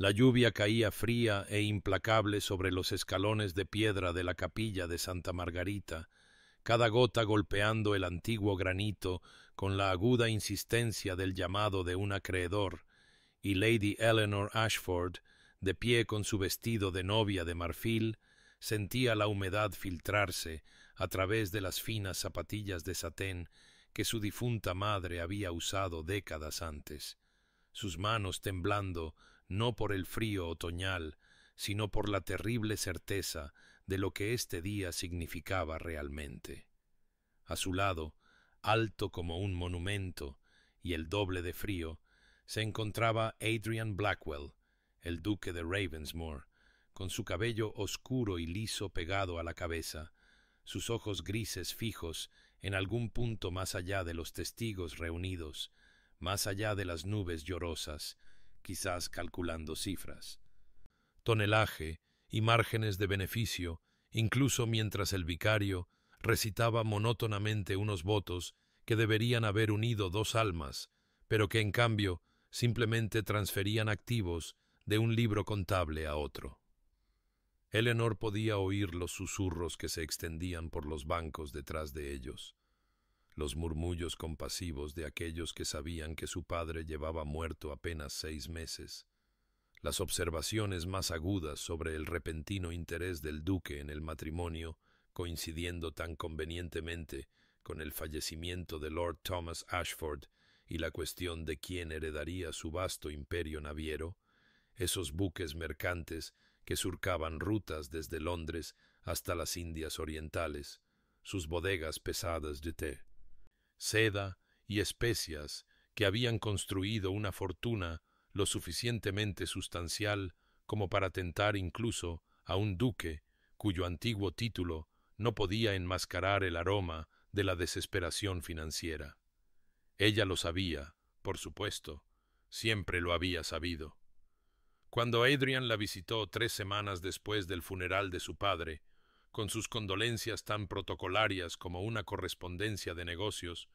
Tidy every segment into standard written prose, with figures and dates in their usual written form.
La lluvia caía fría e implacable sobre los escalones de piedra de la capilla de Santa Margarita, cada gota golpeando el antiguo granito con la aguda insistencia del llamado de un acreedor, y Lady Eleanor Ashford, de pie con su vestido de novia de marfil, sentía la humedad filtrarse a través de las finas zapatillas de satén que su difunta madre había usado décadas antes, sus manos temblando no por el frío otoñal, sino por la terrible certeza de lo que este día significaba realmente. A su lado, alto como un monumento y el doble de frío, se encontraba Adrian Blackwell, el duque de Ravensmoor, con su cabello oscuro y liso pegado a la cabeza, sus ojos grises fijos en algún punto más allá de los testigos reunidos, más allá de las nubes llorosas, quizás calculando cifras. Tonelaje y márgenes de beneficio, incluso mientras el vicario recitaba monótonamente unos votos que deberían haber unido dos almas, pero que en cambio simplemente transferían activos de un libro contable a otro. Eleanor podía oír los susurros que se extendían por los bancos detrás de ellos, los murmullos compasivos de aquellos que sabían que su padre llevaba muerto apenas 6 meses, las observaciones más agudas sobre el repentino interés del duque en el matrimonio, coincidiendo tan convenientemente con el fallecimiento de Lord Thomas Ashford y la cuestión de quién heredaría su vasto imperio naviero, esos buques mercantes que surcaban rutas desde Londres hasta las Indias Orientales, sus bodegas pesadas de té, seda y especias que habían construido una fortuna lo suficientemente sustancial como para tentar incluso a un duque cuyo antiguo título no podía enmascarar el aroma de la desesperación financiera. Ella lo sabía, por supuesto, siempre lo había sabido. Cuando Adrian la visitó 3 semanas después del funeral de su padre, con sus condolencias tan protocolarias como una correspondencia de negocios,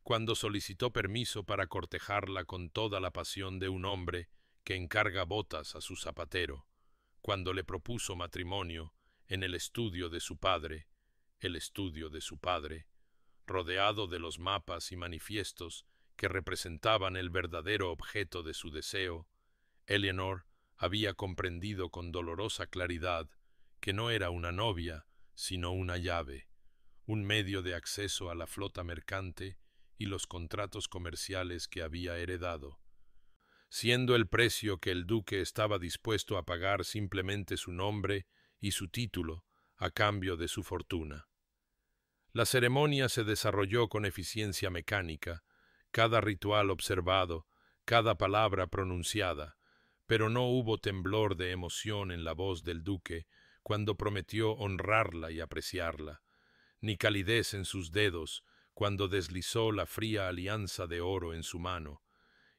cuando solicitó permiso para cortejarla con toda la pasión de un hombre que encarga botas a su zapatero, cuando le propuso matrimonio en el estudio de su padre, rodeado de los mapas y manifiestos que representaban el verdadero objeto de su deseo, Eleanor había comprendido con dolorosa claridad que no era una novia, sino una llave, un medio de acceso a la flota mercante y los contratos comerciales que había heredado, siendo el precio que el duque estaba dispuesto a pagar simplemente su nombre y su título a cambio de su fortuna. La ceremonia se desarrolló con eficiencia mecánica, cada ritual observado, cada palabra pronunciada, pero no hubo temblor de emoción en la voz del duque cuando prometió honrarla y apreciarla, ni calidez en sus dedos cuando deslizó la fría alianza de oro en su mano,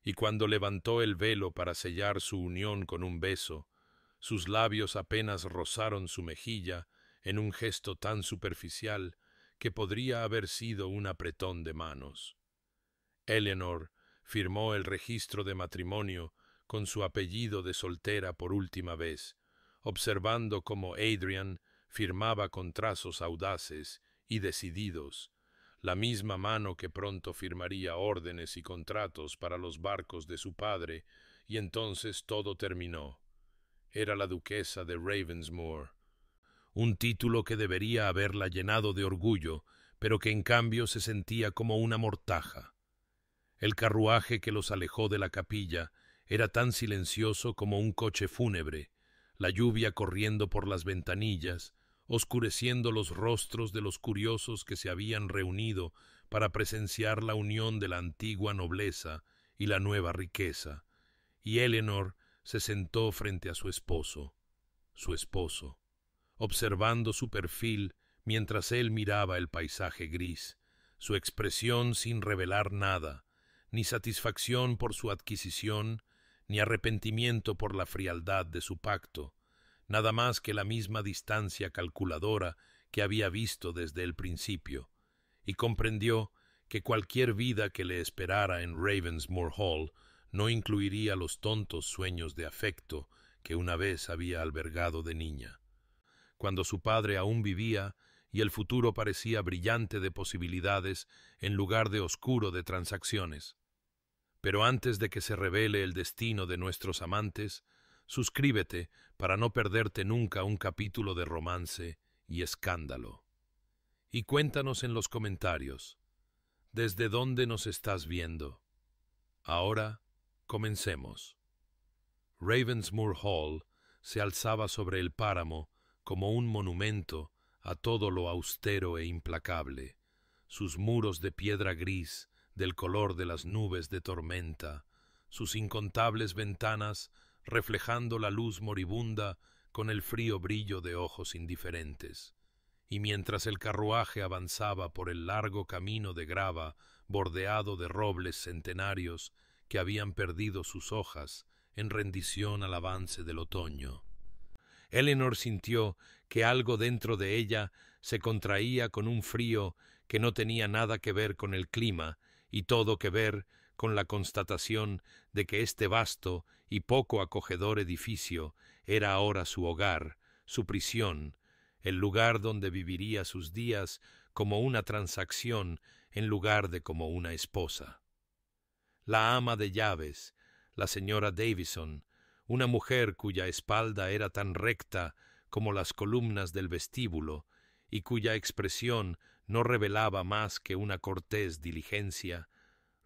y cuando levantó el velo para sellar su unión con un beso, sus labios apenas rozaron su mejilla en un gesto tan superficial que podría haber sido un apretón de manos. Eleanor firmó el registro de matrimonio con su apellido de soltera por última vez, observando cómo Adrian firmaba con trazos audaces y decididos, la misma mano que pronto firmaría órdenes y contratos para los barcos de su padre, y entonces todo terminó. Era la duquesa de Ravensmoor, un título que debería haberla llenado de orgullo, pero que en cambio se sentía como una mortaja. El carruaje que los alejó de la capilla era tan silencioso como un coche fúnebre, la lluvia corriendo por las ventanillas, oscureciendo los rostros de los curiosos que se habían reunido para presenciar la unión de la antigua nobleza y la nueva riqueza, y Eleanor se sentó frente a su esposo, observando su perfil mientras él miraba el paisaje gris, su expresión sin revelar nada, ni satisfacción por su adquisición, ni arrepentimiento por la frialdad de su pacto, nada más que la misma distancia calculadora que había visto desde el principio, y comprendió que cualquier vida que le esperara en Ravensmoor Hall no incluiría los tontos sueños de afecto que una vez había albergado de niña. Cuando su padre aún vivía y el futuro parecía brillante de posibilidades en lugar de oscuro de transacciones. Pero antes de que se revele el destino de nuestros amantes, suscríbete para no perderte nunca un capítulo de romance y escándalo. Y cuéntanos en los comentarios, ¿desde dónde nos estás viendo? Ahora, comencemos. Ravensmoor Hall se alzaba sobre el páramo como un monumento a todo lo austero e implacable. Sus muros de piedra gris, del color de las nubes de tormenta, sus incontables ventanas reflejando la luz moribunda con el frío brillo de ojos indiferentes. Y mientras el carruaje avanzaba por el largo camino de grava bordeado de robles centenarios que habían perdido sus hojas en rendición al avance del otoño, Eleanor sintió que algo dentro de ella se contraía con un frío que no tenía nada que ver con el clima y todo que ver con la constatación de que este vasto y poco acogedor edificio era ahora su hogar, su prisión, el lugar donde viviría sus días como una transacción en lugar de como una esposa. La ama de llaves, la señora Davison, una mujer cuya espalda era tan recta como las columnas del vestíbulo y cuya expresión no revelaba más que una cortés diligencia,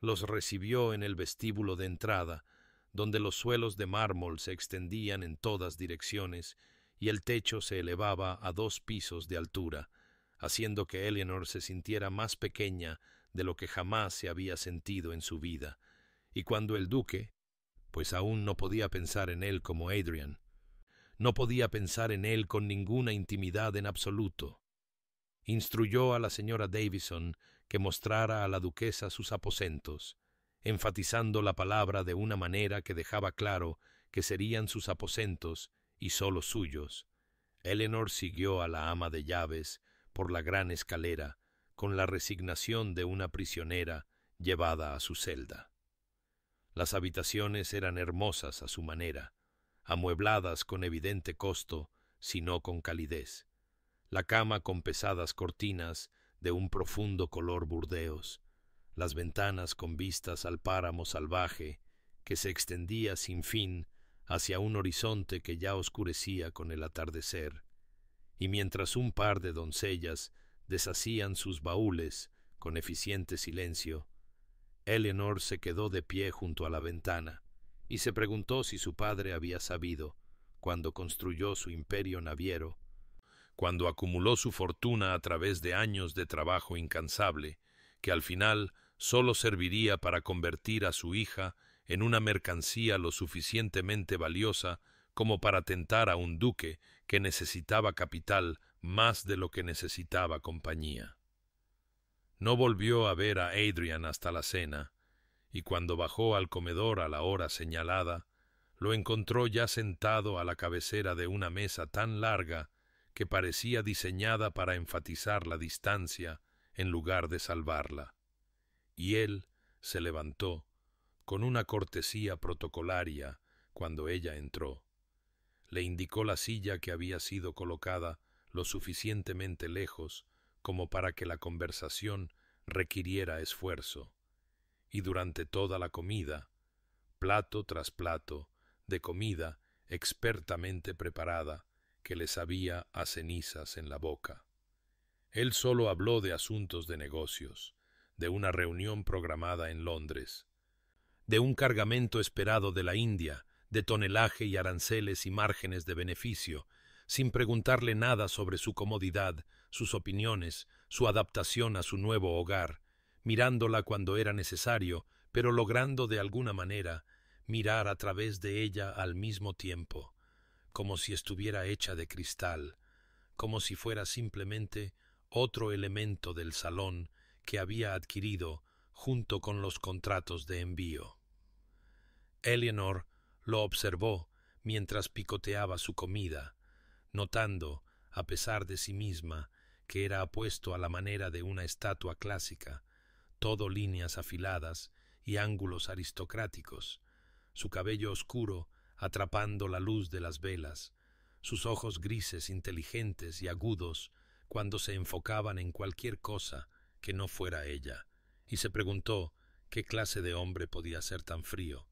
los recibió en el vestíbulo de entrada, donde los suelos de mármol se extendían en todas direcciones y el techo se elevaba a 2 pisos de altura, haciendo que Eleanor se sintiera más pequeña de lo que jamás se había sentido en su vida. Y cuando el duque, pues aún no podía pensar en él como Adrian, no podía pensar en él con ninguna intimidad en absoluto, instruyó a la señora Davison que mostrara a la duquesa sus aposentos, enfatizando la palabra de una manera que dejaba claro que serían sus aposentos y sólo suyos. Eleanor siguió a la ama de llaves por la gran escalera con la resignación de una prisionera llevada a su celda. Las habitaciones eran hermosas a su manera, amuebladas con evidente costo, si no con calidez. La cama con pesadas cortinas de un profundo color burdeos, las ventanas con vistas al páramo salvaje que se extendía sin fin hacia un horizonte que ya oscurecía con el atardecer, y mientras un par de doncellas deshacían sus baúles con eficiente silencio, Eleanor se quedó de pie junto a la ventana y se preguntó si su padre había sabido, cuando construyó su imperio naviero, cuando acumuló su fortuna a través de años de trabajo incansable, que al final sólo serviría para convertir a su hija en una mercancía lo suficientemente valiosa como para tentar a un duque que necesitaba capital más de lo que necesitaba compañía. No volvió a ver a Adrian hasta la cena, y cuando bajó al comedor a la hora señalada, lo encontró ya sentado a la cabecera de una mesa tan larga que parecía diseñada para enfatizar la distancia en lugar de salvarla. Y él se levantó, con una cortesía protocolaria, cuando ella entró. Le indicó la silla que había sido colocada lo suficientemente lejos como para que la conversación requiriera esfuerzo, y durante toda la comida, plato tras plato de comida expertamente preparada que le sabía a cenizas en la boca. Él solo habló de asuntos de negocios, de una reunión programada en Londres, de un cargamento esperado de la India, de tonelaje y aranceles y márgenes de beneficio, sin preguntarle nada sobre su comodidad, sus opiniones, su adaptación a su nuevo hogar, mirándola cuando era necesario, pero logrando de alguna manera mirar a través de ella al mismo tiempo, como si estuviera hecha de cristal, como si fuera simplemente otro elemento del salón que había adquirido junto con los contratos de envío. Eleanor lo observó mientras picoteaba su comida, notando, a pesar de sí misma, que era apuesto a la manera de una estatua clásica, todo líneas afiladas y ángulos aristocráticos, su cabello oscuro atrapando la luz de las velas, sus ojos grises, inteligentes y agudos cuando se enfocaban en cualquier cosa que no fuera ella, y se preguntó qué clase de hombre podía ser tan frío.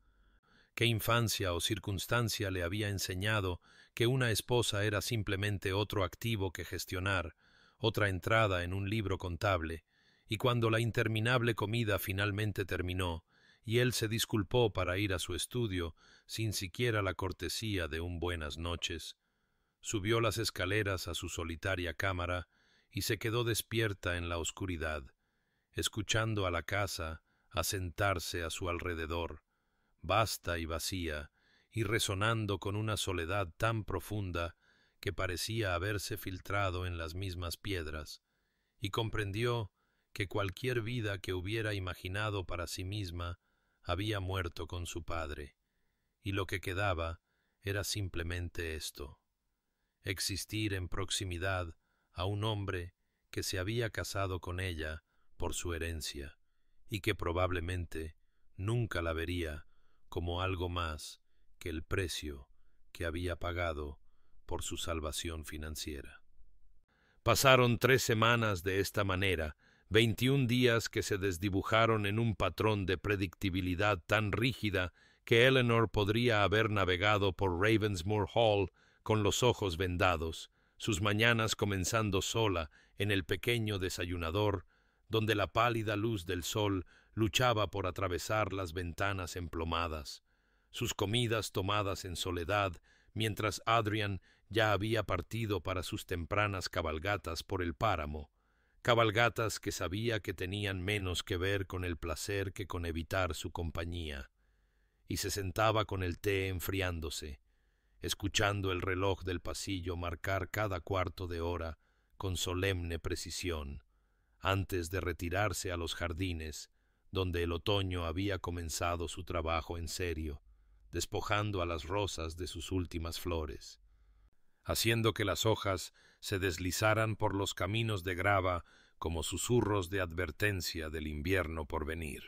¿Qué infancia o circunstancia le había enseñado que una esposa era simplemente otro activo que gestionar, otra entrada en un libro contable? Y cuando la interminable comida finalmente terminó, y él se disculpó para ir a su estudio sin siquiera la cortesía de un buenas noches, subió las escaleras a su solitaria cámara y se quedó despierta en la oscuridad, escuchando a la casa asentarse a su alrededor, vasta y vacía, y resonando con una soledad tan profunda que parecía haberse filtrado en las mismas piedras, y comprendió que cualquier vida que hubiera imaginado para sí misma había muerto con su padre, y lo que quedaba era simplemente esto: existir en proximidad a un hombre que se había casado con ella por su herencia, y que probablemente nunca la vería como algo más que el precio que había pagado por su salvación financiera. Pasaron 3 semanas de esta manera, 21 días que se desdibujaron en un patrón de predictibilidad tan rígida que Eleanor podría haber navegado por Ravensmoor Hall con los ojos vendados, sus mañanas comenzando sola en el pequeño desayunador, donde la pálida luz del sol luchaba por atravesar las ventanas emplomadas, sus comidas tomadas en soledad, mientras Adrian ya había partido para sus tempranas cabalgatas por el páramo, cabalgatas que sabía que tenían menos que ver con el placer que con evitar su compañía, y se sentaba con el té enfriándose, escuchando el reloj del pasillo marcar cada cuarto de hora con solemne precisión, antes de retirarse a los jardines, donde el otoño había comenzado su trabajo en serio, despojando a las rosas de sus últimas flores, haciendo que las hojas se deslizaran por los caminos de grava como susurros de advertencia del invierno por venir.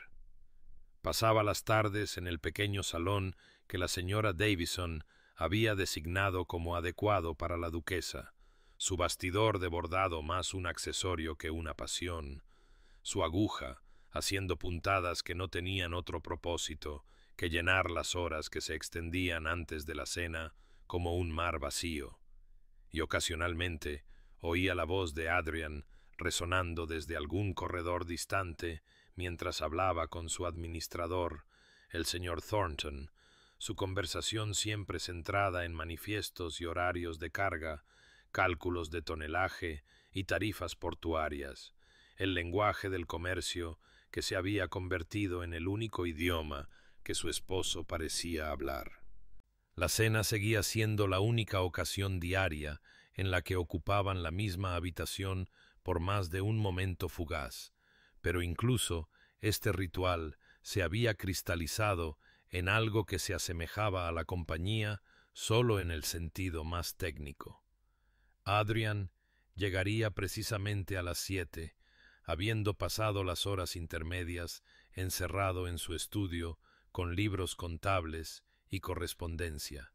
Pasaba las tardes en el pequeño salón que la señora Davison había designado como adecuado para la duquesa, su bastidor de bordado más un accesorio que una pasión, su aguja haciendo puntadas que no tenían otro propósito que llenar las horas que se extendían antes de la cena como un mar vacío, y ocasionalmente oía la voz de Adrian resonando desde algún corredor distante mientras hablaba con su administrador, el señor Thornton, su conversación siempre centrada en manifiestos y horarios de carga, cálculos de tonelaje y tarifas portuarias, el lenguaje del comercio que se había convertido en el único idioma que su esposo parecía hablar. La cena seguía siendo la única ocasión diaria en la que ocupaban la misma habitación por más de un momento fugaz, pero incluso este ritual se había cristalizado en algo que se asemejaba a la compañía solo en el sentido más técnico. Adrian llegaría precisamente a las 7, habiendo pasado las horas intermedias encerrado en su estudio con libros contables y correspondencia,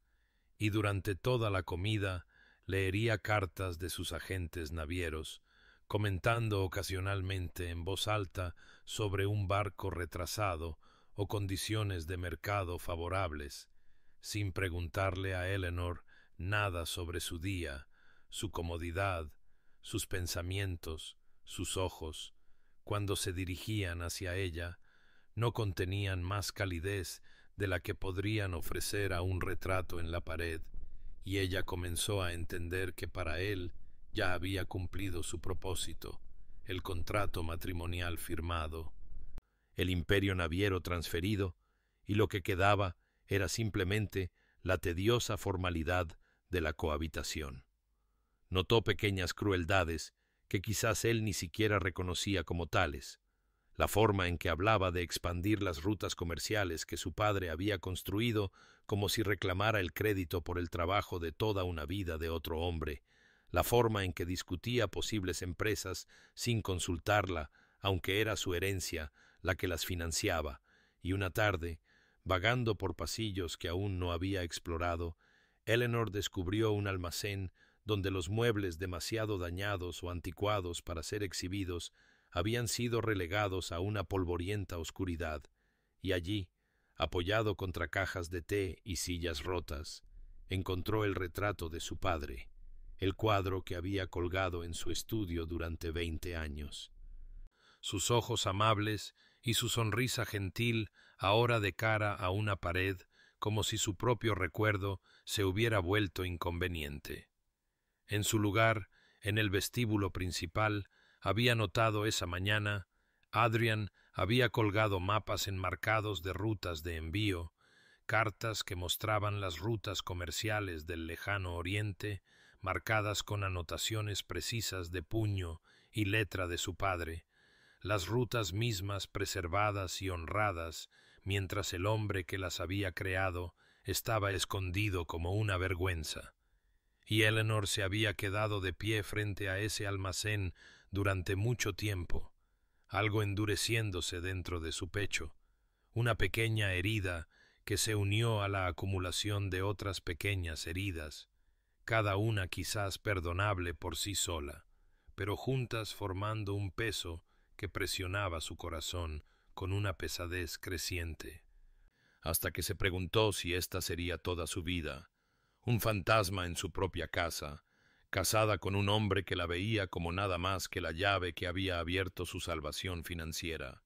y durante toda la comida leería cartas de sus agentes navieros, comentando ocasionalmente en voz alta sobre un barco retrasado o condiciones de mercado favorables, sin preguntarle a Eleanor nada sobre su día, su comodidad, sus pensamientos, sus ojos, cuando se dirigían hacia ella, no contenían más calidez de la que podrían ofrecer a un retrato en la pared, y ella comenzó a entender que para él ya había cumplido su propósito, el contrato matrimonial firmado, el imperio naviero transferido, y lo que quedaba era simplemente la tediosa formalidad de la cohabitación. Notó pequeñas crueldades que quizás él ni siquiera reconocía como tales, la forma en que hablaba de expandir las rutas comerciales que su padre había construido como si reclamara el crédito por el trabajo de toda una vida de otro hombre, la forma en que discutía posibles empresas sin consultarla, aunque era su herencia la que las financiaba, y una tarde, Vagando por pasillos que aún no había explorado, Eleanor descubrió un almacén donde los muebles demasiado dañados o anticuados para ser exhibidos habían sido relegados a una polvorienta oscuridad, y allí, apoyado contra cajas de té y sillas rotas, encontró el retrato de su padre, el cuadro que había colgado en su estudio durante 20 años. Sus ojos amables y su sonrisa gentil ahora de cara a una pared, como si su propio recuerdo se hubiera vuelto inconveniente. En su lugar, en el vestíbulo principal, había notado esa mañana, Adrian había colgado mapas enmarcados de rutas de envío, cartas que mostraban las rutas comerciales del lejano oriente, marcadas con anotaciones precisas de puño y letra de su padre, las rutas mismas preservadas y honradas, mientras el hombre que las había creado estaba escondido como una vergüenza. Y Eleanor se había quedado de pie frente a ese almacén durante mucho tiempo, algo endureciéndose dentro de su pecho, una pequeña herida que se unió a la acumulación de otras pequeñas heridas, cada una quizás perdonable por sí sola, pero juntas formando un peso que presionaba su corazón con una pesadez creciente, hasta que se preguntó si esta sería toda su vida, un fantasma en su propia casa, casada con un hombre que la veía como nada más que la llave que había abierto su salvación financiera.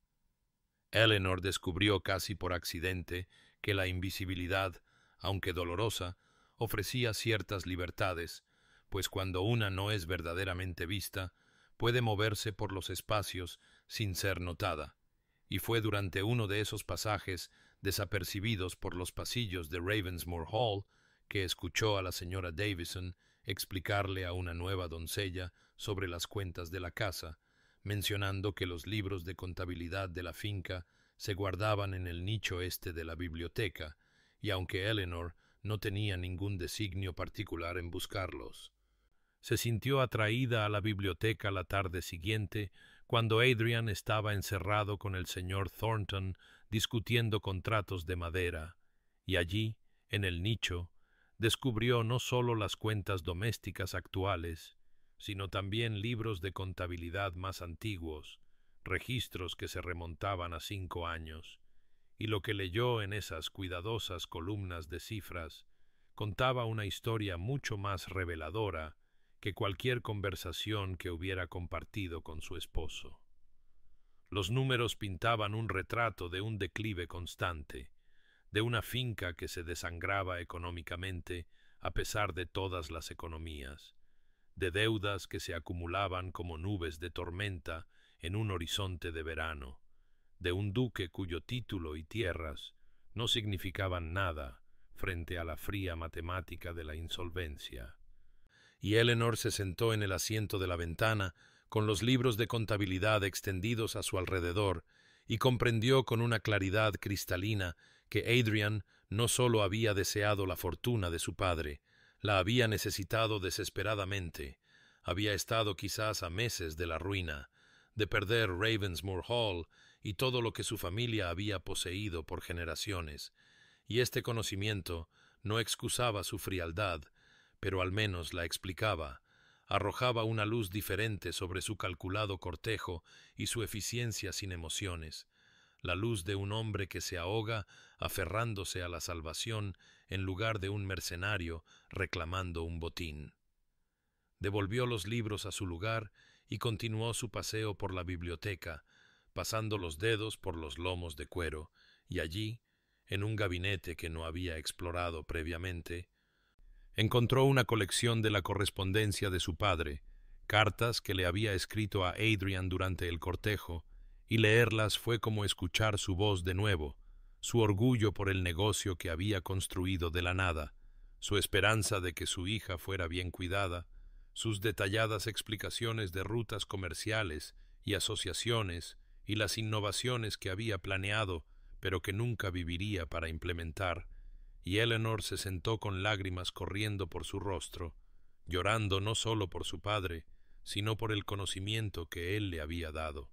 Eleanor descubrió casi por accidente que la invisibilidad, aunque dolorosa, ofrecía ciertas libertades, pues cuando una no es verdaderamente vista, puede moverse por los espacios sin ser notada, y fue durante uno de esos pasajes desapercibidos por los pasillos de Ravensmoor Hall que escuchó a la señora Davison explicarle a una nueva doncella sobre las cuentas de la casa, mencionando que los libros de contabilidad de la finca se guardaban en el nicho este de la biblioteca, y aunque Eleanor no tenía ningún designio particular en buscarlos, se sintió atraída a la biblioteca la tarde siguiente, cuando Adrian estaba encerrado con el señor Thornton discutiendo contratos de madera, y allí, en el nicho, descubrió no sólo las cuentas domésticas actuales, sino también libros de contabilidad más antiguos, registros que se remontaban a 5 años, y lo que leyó en esas cuidadosas columnas de cifras contaba una historia mucho más reveladora que cualquier conversación que hubiera compartido con su esposo. Los números pintaban un retrato de un declive constante, de una finca que se desangraba económicamente a pesar de todas las economías, de deudas que se acumulaban como nubes de tormenta en un horizonte de verano, de un duque cuyo título y tierras no significaban nada frente a la fría matemática de la insolvencia. Y Eleanor se sentó en el asiento de la ventana, con los libros de contabilidad extendidos a su alrededor, y comprendió con una claridad cristalina que Adrian no sólo había deseado la fortuna de su padre, la había necesitado desesperadamente, había estado quizás a meses de la ruina, de perder Ravensmoor Hall y todo lo que su familia había poseído por generaciones, y este conocimiento no excusaba su frialdad, pero al menos la explicaba, arrojaba una luz diferente sobre su calculado cortejo y su eficiencia sin emociones, la luz de un hombre que se ahoga aferrándose a la salvación en lugar de un mercenario reclamando un botín. Devolvió los libros a su lugar y continuó su paseo por la biblioteca, pasando los dedos por los lomos de cuero, y allí, en un gabinete que no había explorado previamente, encontró una colección de la correspondencia de su padre, cartas que le había escrito a Adrian durante el cortejo, y leerlas fue como escuchar su voz de nuevo, su orgullo por el negocio que había construido de la nada, su esperanza de que su hija fuera bien cuidada, sus detalladas explicaciones de rutas comerciales y asociaciones y las innovaciones que había planeado, pero que nunca viviría para implementar, y Eleanor se sentó con lágrimas corriendo por su rostro, llorando no solo por su padre, sino por el conocimiento que él le había dado,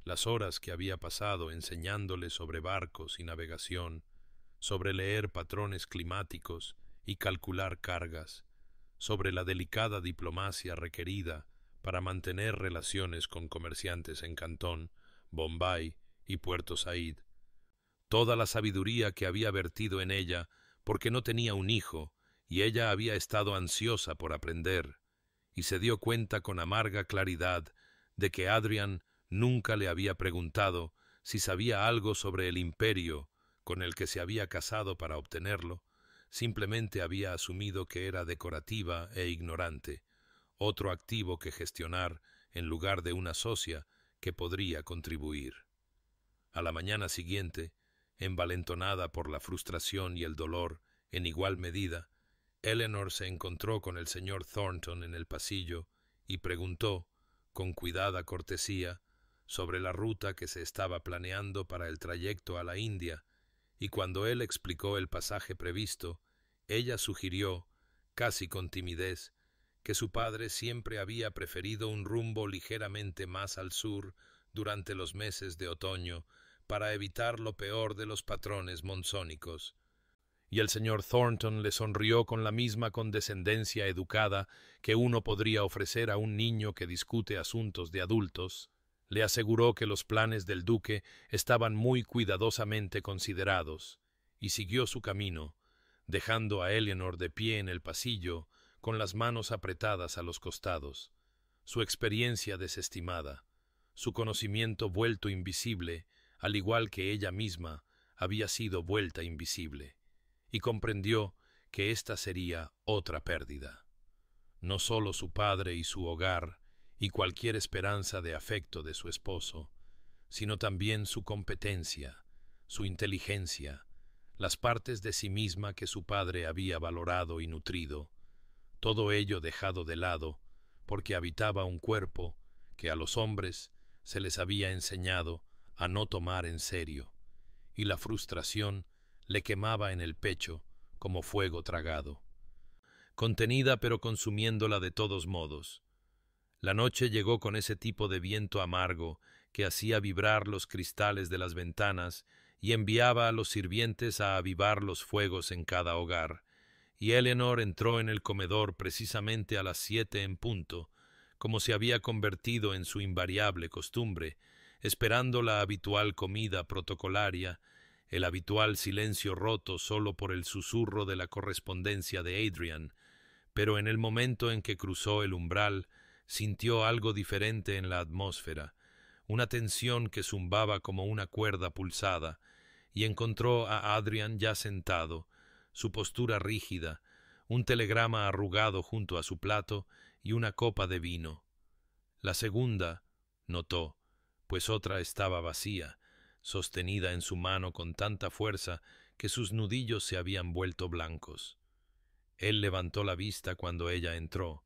las horas que había pasado enseñándole sobre barcos y navegación, sobre leer patrones climáticos y calcular cargas, sobre la delicada diplomacia requerida para mantener relaciones con comerciantes en Cantón, Bombay y Puerto Saíd. Toda la sabiduría que había vertido en ella porque no tenía un hijo y ella había estado ansiosa por aprender, y se dio cuenta con amarga claridad de que Adrian nunca le había preguntado si sabía algo sobre el imperio con el que se había casado para obtenerlo. Simplemente había asumido que era decorativa e ignorante, otro activo que gestionar en lugar de una socia que podría contribuir. A la mañana siguiente, envalentonada por la frustración y el dolor en igual medida, Eleanor se encontró con el señor Thornton en el pasillo y preguntó, con cuidada cortesía, sobre la ruta que se estaba planeando para el trayecto a la India, y cuando él explicó el pasaje previsto, ella sugirió, casi con timidez, que su padre siempre había preferido un rumbo ligeramente más al sur durante los meses de otoño para evitar lo peor de los patrones monzónicos. Y el señor Thornton le sonrió con la misma condescendencia educada que uno podría ofrecer a un niño que discute asuntos de adultos. Le aseguró que los planes del duque estaban muy cuidadosamente considerados, y siguió su camino, dejando a Eleanor de pie en el pasillo, con las manos apretadas a los costados, su experiencia desestimada, su conocimiento vuelto invisible, al igual que ella misma había sido vuelta invisible, y comprendió que esta sería otra pérdida. No sólo su padre y su hogar, y cualquier esperanza de afecto de su esposo, sino también su competencia, su inteligencia, las partes de sí misma que su padre había valorado y nutrido, todo ello dejado de lado porque habitaba un cuerpo que a los hombres se les había enseñado a no tomar en serio, y la frustración le quemaba en el pecho como fuego tragado, contenida pero consumiéndola de todos modos. La noche llegó con ese tipo de viento amargo que hacía vibrar los cristales de las ventanas y enviaba a los sirvientes a avivar los fuegos en cada hogar, y Eleanor entró en el comedor precisamente a las 7 en punto, como se había convertido en su invariable costumbre, esperando la habitual comida protocolaria, el habitual silencio roto solo por el susurro de la correspondencia de Adrian, pero en el momento en que cruzó el umbral, sintió algo diferente en la atmósfera, una tensión que zumbaba como una cuerda pulsada, y encontró a Adrian ya sentado, su postura rígida, un telegrama arrugado junto a su plato y una copa de vino. La segunda, notó, pues otra estaba vacía, sostenida en su mano con tanta fuerza que sus nudillos se habían vuelto blancos. Él levantó la vista cuando ella entró,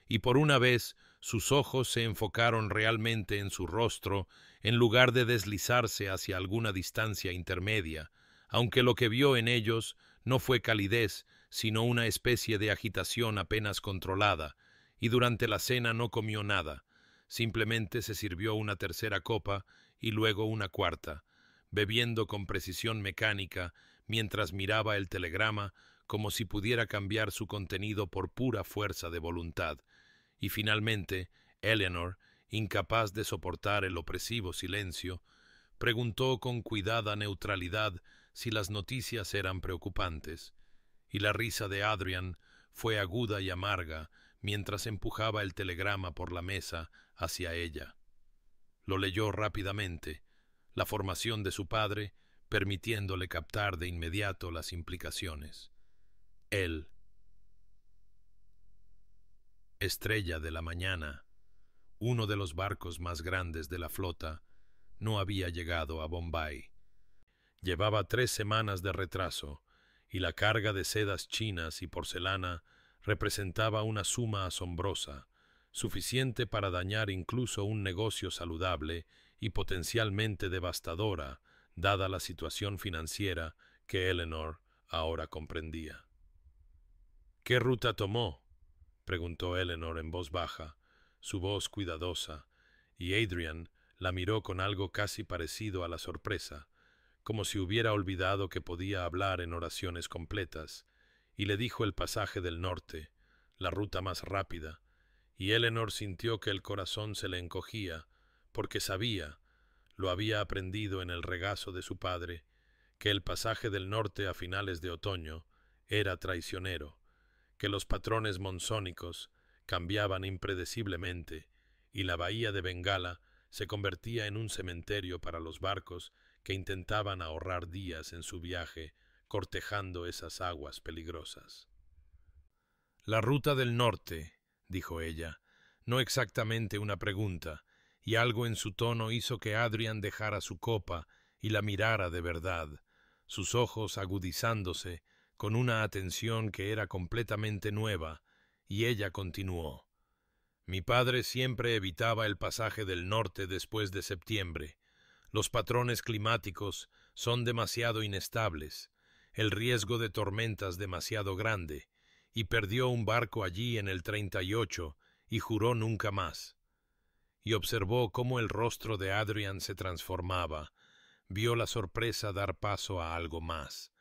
y por una vez sus ojos se enfocaron realmente en su rostro en lugar de deslizarse hacia alguna distancia intermedia, aunque lo que vio en ellos no fue calidez, sino una especie de agitación apenas controlada, y durante la cena no comió nada, simplemente se sirvió una tercera copa y luego una cuarta, bebiendo con precisión mecánica mientras miraba el telegrama como si pudiera cambiar su contenido por pura fuerza de voluntad. Y finalmente, Eleanor, incapaz de soportar el opresivo silencio, preguntó con cuidada neutralidad si las noticias eran preocupantes, y la risa de Adrian fue aguda y amarga mientras empujaba el telegrama por la mesa hacia ella. Lo leyó rápidamente, la formación de su padre permitiéndole captar de inmediato las implicaciones. Él, estrella de la mañana, uno de los barcos más grandes de la flota, no había llegado a Bombay. Llevaba 3 semanas de retraso, y la carga de sedas chinas y porcelana representaba una suma asombrosa, suficiente para dañar incluso un negocio saludable y potencialmente devastadora, dada la situación financiera que Eleanor ahora comprendía. ¿Qué ruta tomó?, preguntó Eleanor en voz baja, su voz cuidadosa, y Adrian la miró con algo casi parecido a la sorpresa, como si hubiera olvidado que podía hablar en oraciones completas, y le dijo el pasaje del norte, la ruta más rápida, y Eleanor sintió que el corazón se le encogía, porque sabía, lo había aprendido en el regazo de su padre, que el pasaje del norte a finales de otoño era traicionero, que los patrones monzónicos cambiaban impredeciblemente y la bahía de Bengala se convertía en un cementerio para los barcos que intentaban ahorrar días en su viaje cortejando esas aguas peligrosas. La ruta del norte, dijo ella, no exactamente una pregunta, y algo en su tono hizo que Adrian dejara su copa y la mirara de verdad, sus ojos agudizándose con una atención que era completamente nueva, y ella continuó. Mi padre siempre evitaba el pasaje del norte después de septiembre. Los patrones climáticos son demasiado inestables, el riesgo de tormentas demasiado grande, y perdió un barco allí en el 38 y juró nunca más. Y observó cómo el rostro de Adrian se transformaba, vio la sorpresa dar paso a algo más,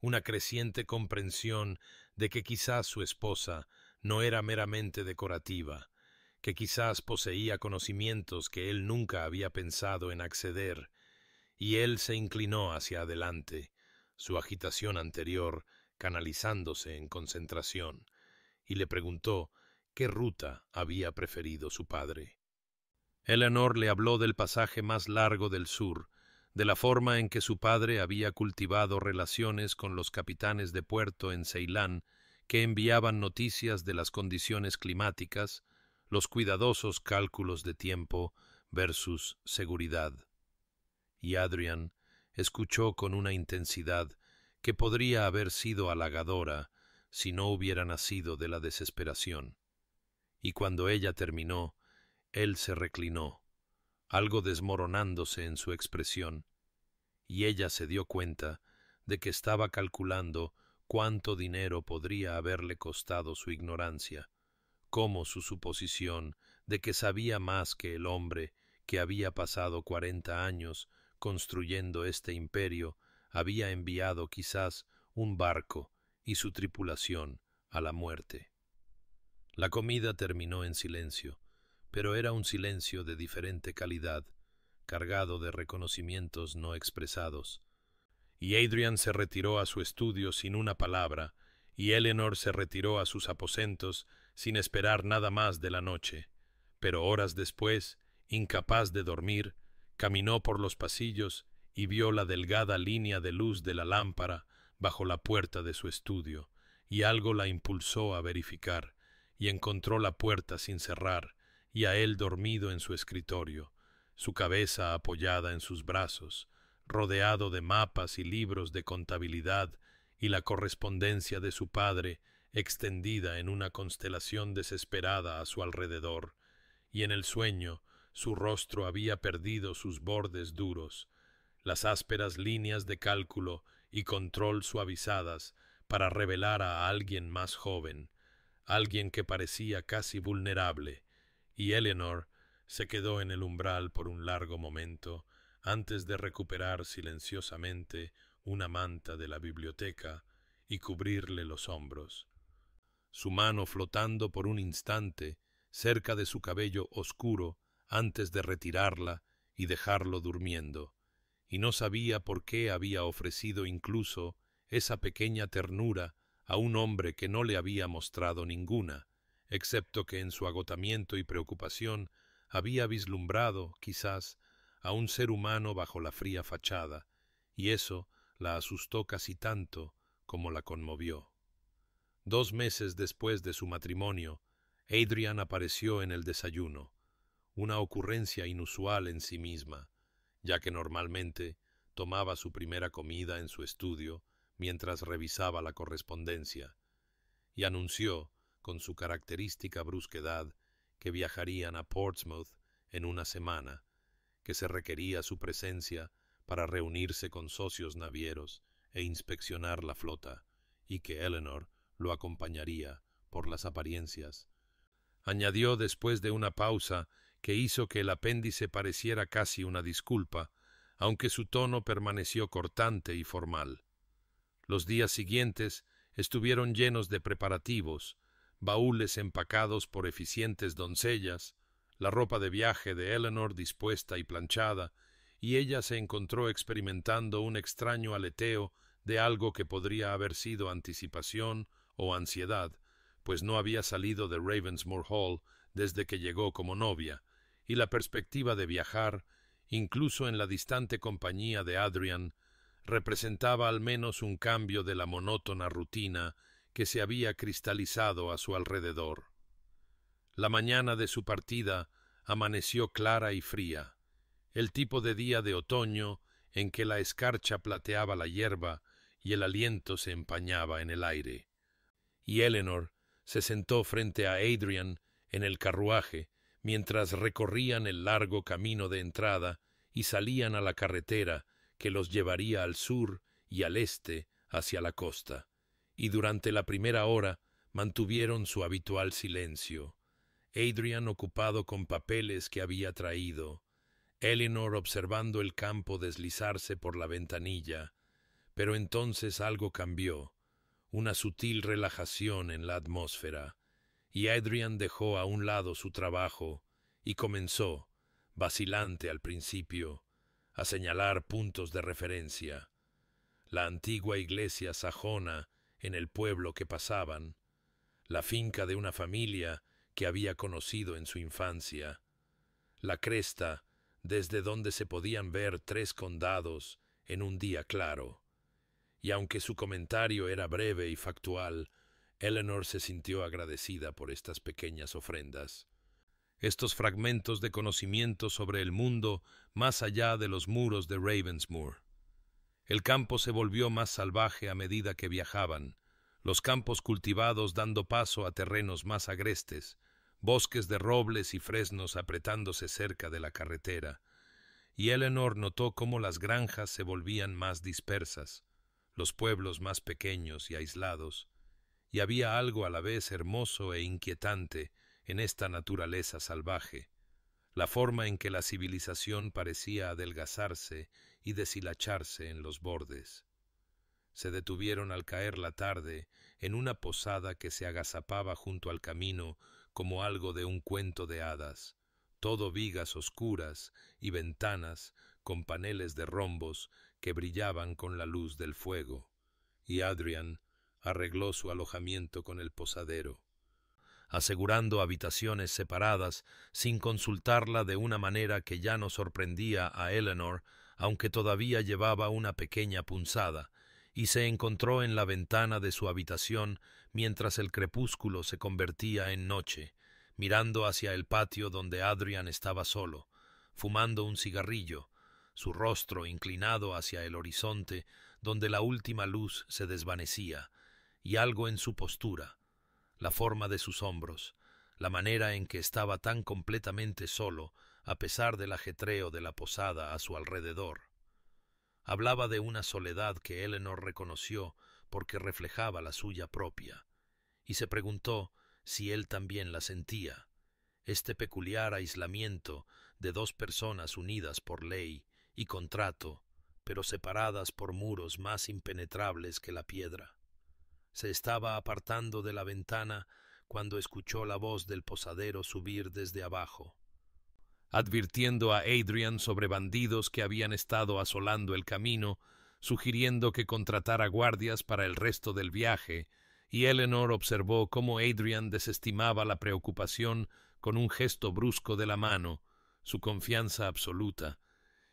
una creciente comprensión de que quizás su esposa no era meramente decorativa, que quizás poseía conocimientos que él nunca había pensado en acceder, y él se inclinó hacia adelante, su agitación anterior canalizándose en concentración, y le preguntó qué ruta había preferido su padre. Eleanor le habló del pasaje más largo del sur, de la forma en que su padre había cultivado relaciones con los capitanes de puerto en Ceilán, que enviaban noticias de las condiciones climáticas, los cuidadosos cálculos de tiempo versus seguridad. Y Adrian escuchó con una intensidad que podría haber sido halagadora si no hubiera nacido de la desesperación. Y cuando ella terminó, él se reclinó, algo desmoronándose en su expresión, y ella se dio cuenta de que estaba calculando cuánto dinero podría haberle costado su ignorancia, cómo su suposición de que sabía más que el hombre que había pasado 40 años construyendo este imperio había enviado quizás un barco y su tripulación a la muerte. La comida terminó en silencio, pero era un silencio de diferente calidad, cargado de reconocimientos no expresados. Y Adrian se retiró a su estudio sin una palabra, y Eleanor se retiró a sus aposentos sin esperar nada más de la noche. Pero horas después, incapaz de dormir, caminó por los pasillos y vio la delgada línea de luz de la lámpara bajo la puerta de su estudio, y algo la impulsó a verificar, y encontró la puerta sin cerrar, y a él dormido en su escritorio, su cabeza apoyada en sus brazos, rodeado de mapas y libros de contabilidad y la correspondencia de su padre extendida en una constelación desesperada a su alrededor, y en el sueño su rostro había perdido sus bordes duros, las ásperas líneas de cálculo y control suavizadas para revelar a alguien más joven, alguien que parecía casi vulnerable, y Eleanor se quedó en el umbral por un largo momento antes de recuperar silenciosamente una manta de la biblioteca y cubrirle los hombros. Su mano flotando por un instante cerca de su cabello oscuro antes de retirarla y dejarlo durmiendo, y no sabía por qué había ofrecido incluso esa pequeña ternura a un hombre que no le había mostrado ninguna, excepto que en su agotamiento y preocupación había vislumbrado, quizás, a un ser humano bajo la fría fachada, y eso la asustó casi tanto como la conmovió. 2 meses después de su matrimonio, Adrian apareció en el desayuno, una ocurrencia inusual en sí misma, ya que normalmente tomaba su primera comida en su estudio mientras revisaba la correspondencia, y anunció, con su característica brusquedad, que viajarían a Portsmouth en una semana, que se requería su presencia para reunirse con socios navieros e inspeccionar la flota, y que Eleanor lo acompañaría por las apariencias. Añadió después de una pausa que hizo que el apéndice pareciera casi una disculpa, aunque su tono permaneció cortante y formal. Los días siguientes estuvieron llenos de preparativos, baúles empacados por eficientes doncellas, la ropa de viaje de Eleanor dispuesta y planchada, y ella se encontró experimentando un extraño aleteo de algo que podría haber sido anticipación o ansiedad, pues no había salido de Ravensmoor Hall desde que llegó como novia, y la perspectiva de viajar, incluso en la distante compañía de Adrian, representaba al menos un cambio de la monótona rutina que se había cristalizado a su alrededor. La mañana de su partida amaneció clara y fría, el tipo de día de otoño en que la escarcha plateaba la hierba y el aliento se empañaba en el aire. Y Eleanor se sentó frente a Adrian en el carruaje mientras recorrían el largo camino de entrada y salían a la carretera que los llevaría al sur y al este hacia la costa, y durante la primera hora mantuvieron su habitual silencio, Adrian ocupado con papeles que había traído, Eleanor observando el campo deslizarse por la ventanilla, pero entonces algo cambió, una sutil relajación en la atmósfera, y Adrian dejó a un lado su trabajo y comenzó, vacilante al principio, a señalar puntos de referencia. La antigua iglesia sajona en el pueblo que pasaban, la finca de una familia que había conocido en su infancia, la cresta desde donde se podían ver 3 condados en un día claro. Y aunque su comentario era breve y factual, Eleanor se sintió agradecida por estas pequeñas ofrendas. Estos fragmentos de conocimiento sobre el mundo más allá de los muros de Ravensmoor. El campo se volvió más salvaje a medida que viajaban, los campos cultivados dando paso a terrenos más agrestes, bosques de robles y fresnos apretándose cerca de la carretera, y Eleanor notó cómo las granjas se volvían más dispersas, los pueblos más pequeños y aislados, y había algo a la vez hermoso e inquietante en esta naturaleza salvaje, la forma en que la civilización parecía adelgazarse y deshilacharse en los bordes. Se detuvieron al caer la tarde en una posada que se agazapaba junto al camino como algo de un cuento de hadas, todo vigas oscuras y ventanas con paneles de rombos que brillaban con la luz del fuego, y Adrian arregló su alojamiento con el posadero, asegurando habitaciones separadas sin consultarla de una manera que ya no sorprendía a Eleanor, aunque todavía llevaba una pequeña punzada, y se encontró en la ventana de su habitación mientras el crepúsculo se convertía en noche, mirando hacia el patio donde Adrian estaba solo, fumando un cigarrillo, su rostro inclinado hacia el horizonte donde la última luz se desvanecía, y algo en su postura, la forma de sus hombros, la manera en que estaba tan completamente solo a pesar del ajetreo de la posada a su alrededor. Hablaba de una soledad que Eleanor reconoció porque reflejaba la suya propia, y se preguntó si él también la sentía, este peculiar aislamiento de 2 personas unidas por ley y contrato, pero separadas por muros más impenetrables que la piedra. Se estaba apartando de la ventana cuando escuchó la voz del posadero subir desde abajo, advirtiendo a Adrian sobre bandidos que habían estado asolando el camino, sugiriendo que contratara guardias para el resto del viaje, y Eleanor observó cómo Adrian desestimaba la preocupación con un gesto brusco de la mano, su confianza absoluta,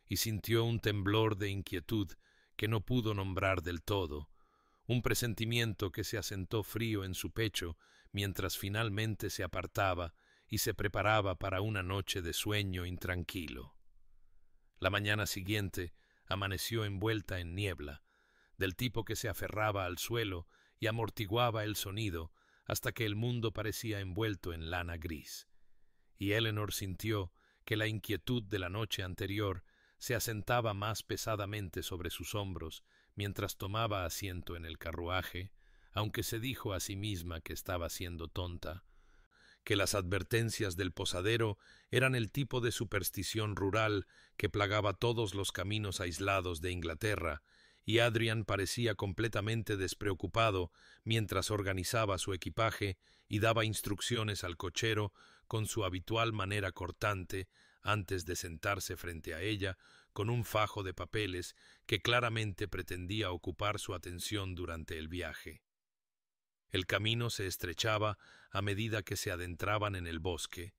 y sintió un temblor de inquietud que no pudo nombrar del todo, un presentimiento que se asentó frío en su pecho mientras finalmente se apartaba y se preparaba para una noche de sueño intranquilo. La mañana siguiente amaneció envuelta en niebla, del tipo que se aferraba al suelo y amortiguaba el sonido hasta que el mundo parecía envuelto en lana gris, y Eleanor sintió que la inquietud de la noche anterior se asentaba más pesadamente sobre sus hombros mientras tomaba asiento en el carruaje, aunque se dijo a sí misma que estaba siendo tonta, que las advertencias del posadero eran el tipo de superstición rural que plagaba todos los caminos aislados de Inglaterra, y Adrian parecía completamente despreocupado mientras organizaba su equipaje y daba instrucciones al cochero con su habitual manera cortante antes de sentarse frente a ella con un fajo de papeles que claramente pretendía ocupar su atención durante el viaje. El camino se estrechaba a medida que se adentraban en el bosque,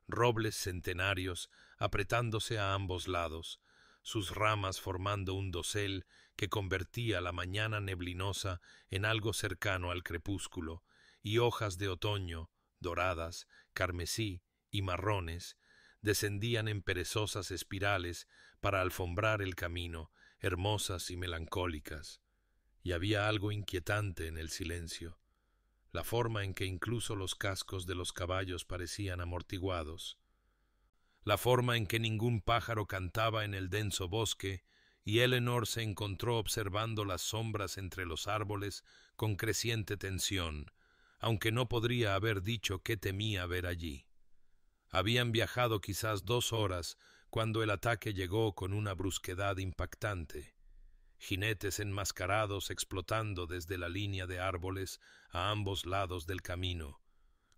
robles centenarios apretándose a ambos lados, sus ramas formando un dosel que convertía la mañana neblinosa en algo cercano al crepúsculo, y hojas de otoño, doradas, carmesí y marrones, descendían en perezosas espirales para alfombrar el camino, hermosas y melancólicas. Y había algo inquietante en el silencio, la forma en que incluso los cascos de los caballos parecían amortiguados, la forma en que ningún pájaro cantaba en el denso bosque, y Eleanor se encontró observando las sombras entre los árboles con creciente tensión, aunque no podría haber dicho qué temía ver allí. Habían viajado quizás 2 horas cuando el ataque llegó con una brusquedad impactante. Jinetes enmascarados explotando desde la línea de árboles a ambos lados del camino,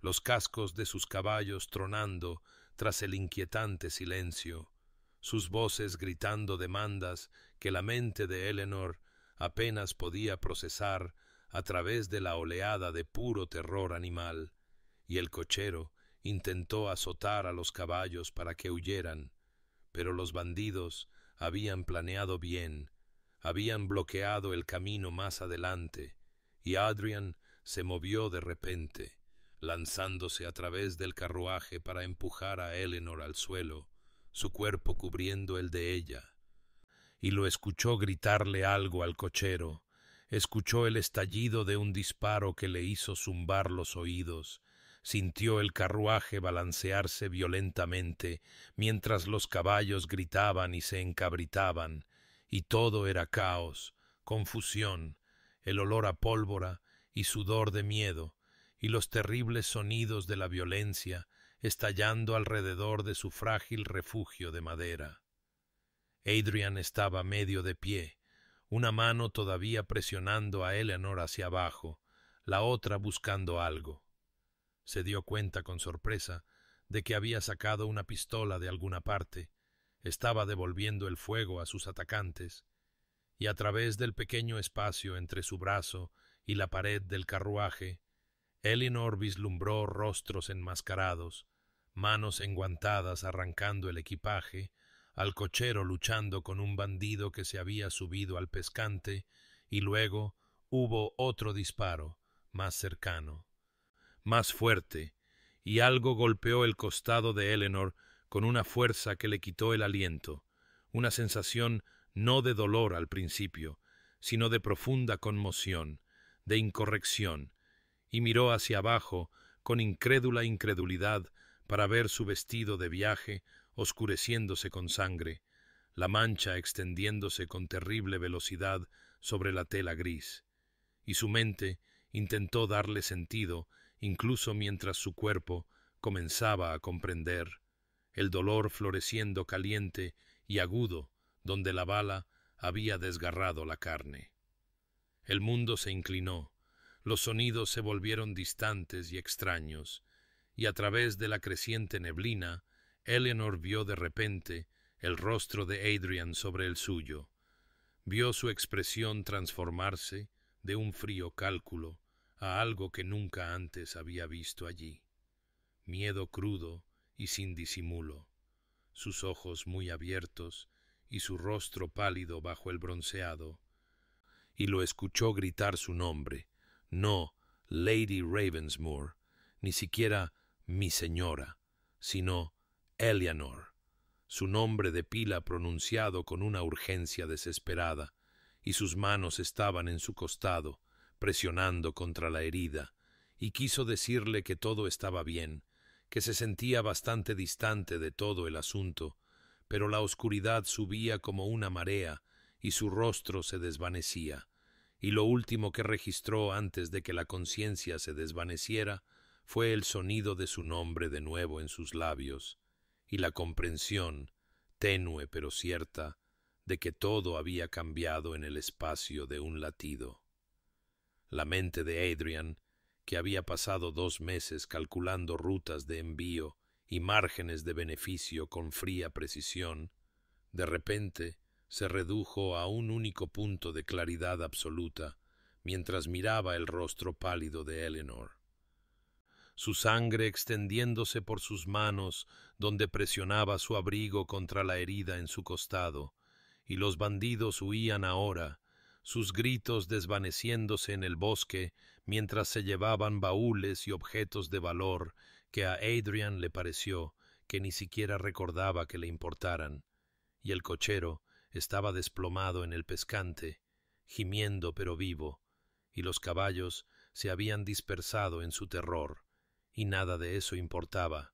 los cascos de sus caballos tronando tras el inquietante silencio, sus voces gritando demandas que la mente de Eleanor apenas podía procesar a través de la oleada de puro terror animal, y el cochero intentó azotar a los caballos para que huyeran, pero los bandidos habían planeado bien, habían bloqueado el camino más adelante, y Adrian se movió de repente, lanzándose a través del carruaje para empujar a Eleanor al suelo, su cuerpo cubriendo el de ella. Y lo escuchó gritarle algo al cochero, escuchó el estallido de un disparo que le hizo zumbar los oídos, sintió el carruaje balancearse violentamente mientras los caballos gritaban y se encabritaban, y todo era caos, confusión, el olor a pólvora y sudor de miedo, y los terribles sonidos de la violencia estallando alrededor de su frágil refugio de madera. Adrian estaba medio de pie, una mano todavía presionando a Eleanor hacia abajo, la otra buscando algo. Se dio cuenta con sorpresa de que había sacado una pistola de alguna parte, estaba devolviendo el fuego a sus atacantes, y a través del pequeño espacio entre su brazo y la pared del carruaje, Eleanor vislumbró rostros enmascarados, manos enguantadas arrancando el equipaje, al cochero luchando con un bandido que se había subido al pescante, y luego hubo otro disparo, más cercano, más fuerte, y algo golpeó el costado de Eleanor con una fuerza que le quitó el aliento, una sensación no de dolor al principio, sino de profunda conmoción, de incorrección, y miró hacia abajo con incrédula incredulidad para ver su vestido de viaje oscureciéndose con sangre, la mancha extendiéndose con terrible velocidad sobre la tela gris, y su mente intentó darle sentido incluso mientras su cuerpo comenzaba a comprender, el dolor floreciendo caliente y agudo donde la bala había desgarrado la carne. El mundo se inclinó, los sonidos se volvieron distantes y extraños, y a través de la creciente neblina, Eleanor vio de repente el rostro de Adrian sobre el suyo, vio su expresión transformarse de un frío cálculo a algo que nunca antes había visto allí, miedo crudo y sin disimulo, sus ojos muy abiertos y su rostro pálido bajo el bronceado, y lo escuchó gritar su nombre, no Lady Ravensmoor, ni siquiera mi señora, sino Eleanor, su nombre de pila pronunciado con una urgencia desesperada, y sus manos estaban en su costado, presionando contra la herida, y quiso decirle que todo estaba bien, que se sentía bastante distante de todo el asunto, pero la oscuridad subía como una marea y su rostro se desvanecía, y lo último que registró antes de que la conciencia se desvaneciera fue el sonido de su nombre de nuevo en sus labios, y la comprensión, tenue pero cierta, de que todo había cambiado en el espacio de un latido. La mente de Adrian, que había pasado 2 meses calculando rutas de envío y márgenes de beneficio con fría precisión, de repente se redujo a un único punto de claridad absoluta mientras miraba el rostro pálido de Eleanor. Su sangre extendiéndose por sus manos donde presionaba su abrigo contra la herida en su costado, y los bandidos huían ahora, sus gritos desvaneciéndose en el bosque mientras se llevaban baúles y objetos de valor que a Adrian le pareció que ni siquiera recordaba que le importaran, y el cochero estaba desplomado en el pescante, gimiendo pero vivo, y los caballos se habían dispersado en su terror, y nada de eso importaba,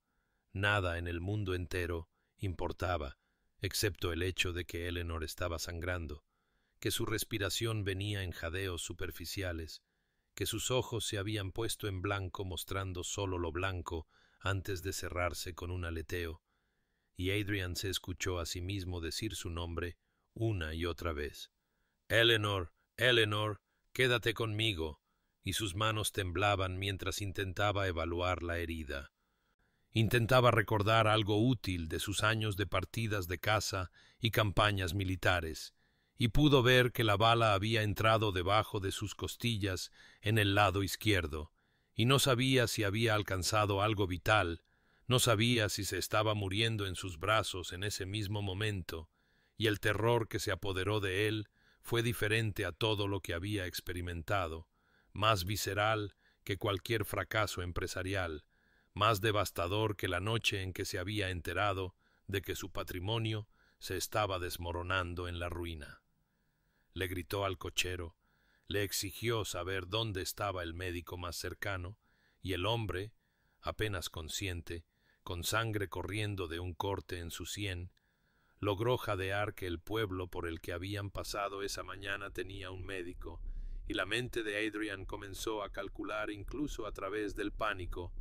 nada en el mundo entero importaba, excepto el hecho de que Eleanor estaba sangrando, que su respiración venía en jadeos superficiales, que sus ojos se habían puesto en blanco mostrando solo lo blanco antes de cerrarse con un aleteo, y Adrian se escuchó a sí mismo decir su nombre una y otra vez. «Eleanor, Eleanor, quédate conmigo», y sus manos temblaban mientras intentaba evaluar la herida. Intentaba recordar algo útil de sus años de partidas de caza y campañas militares, y pudo ver que la bala había entrado debajo de sus costillas en el lado izquierdo, y no sabía si había alcanzado algo vital, no sabía si se estaba muriendo en sus brazos en ese mismo momento, y el terror que se apoderó de él fue diferente a todo lo que había experimentado, más visceral que cualquier fracaso empresarial, más devastador que la noche en que se había enterado de que su patrimonio se estaba desmoronando en la ruina. Le gritó al cochero, le exigió saber dónde estaba el médico más cercano, y el hombre, apenas consciente, con sangre corriendo de un corte en su sien, logró jadear que el pueblo por el que habían pasado esa mañana tenía un médico, y la mente de Adrian comenzó a calcular incluso a través del pánico,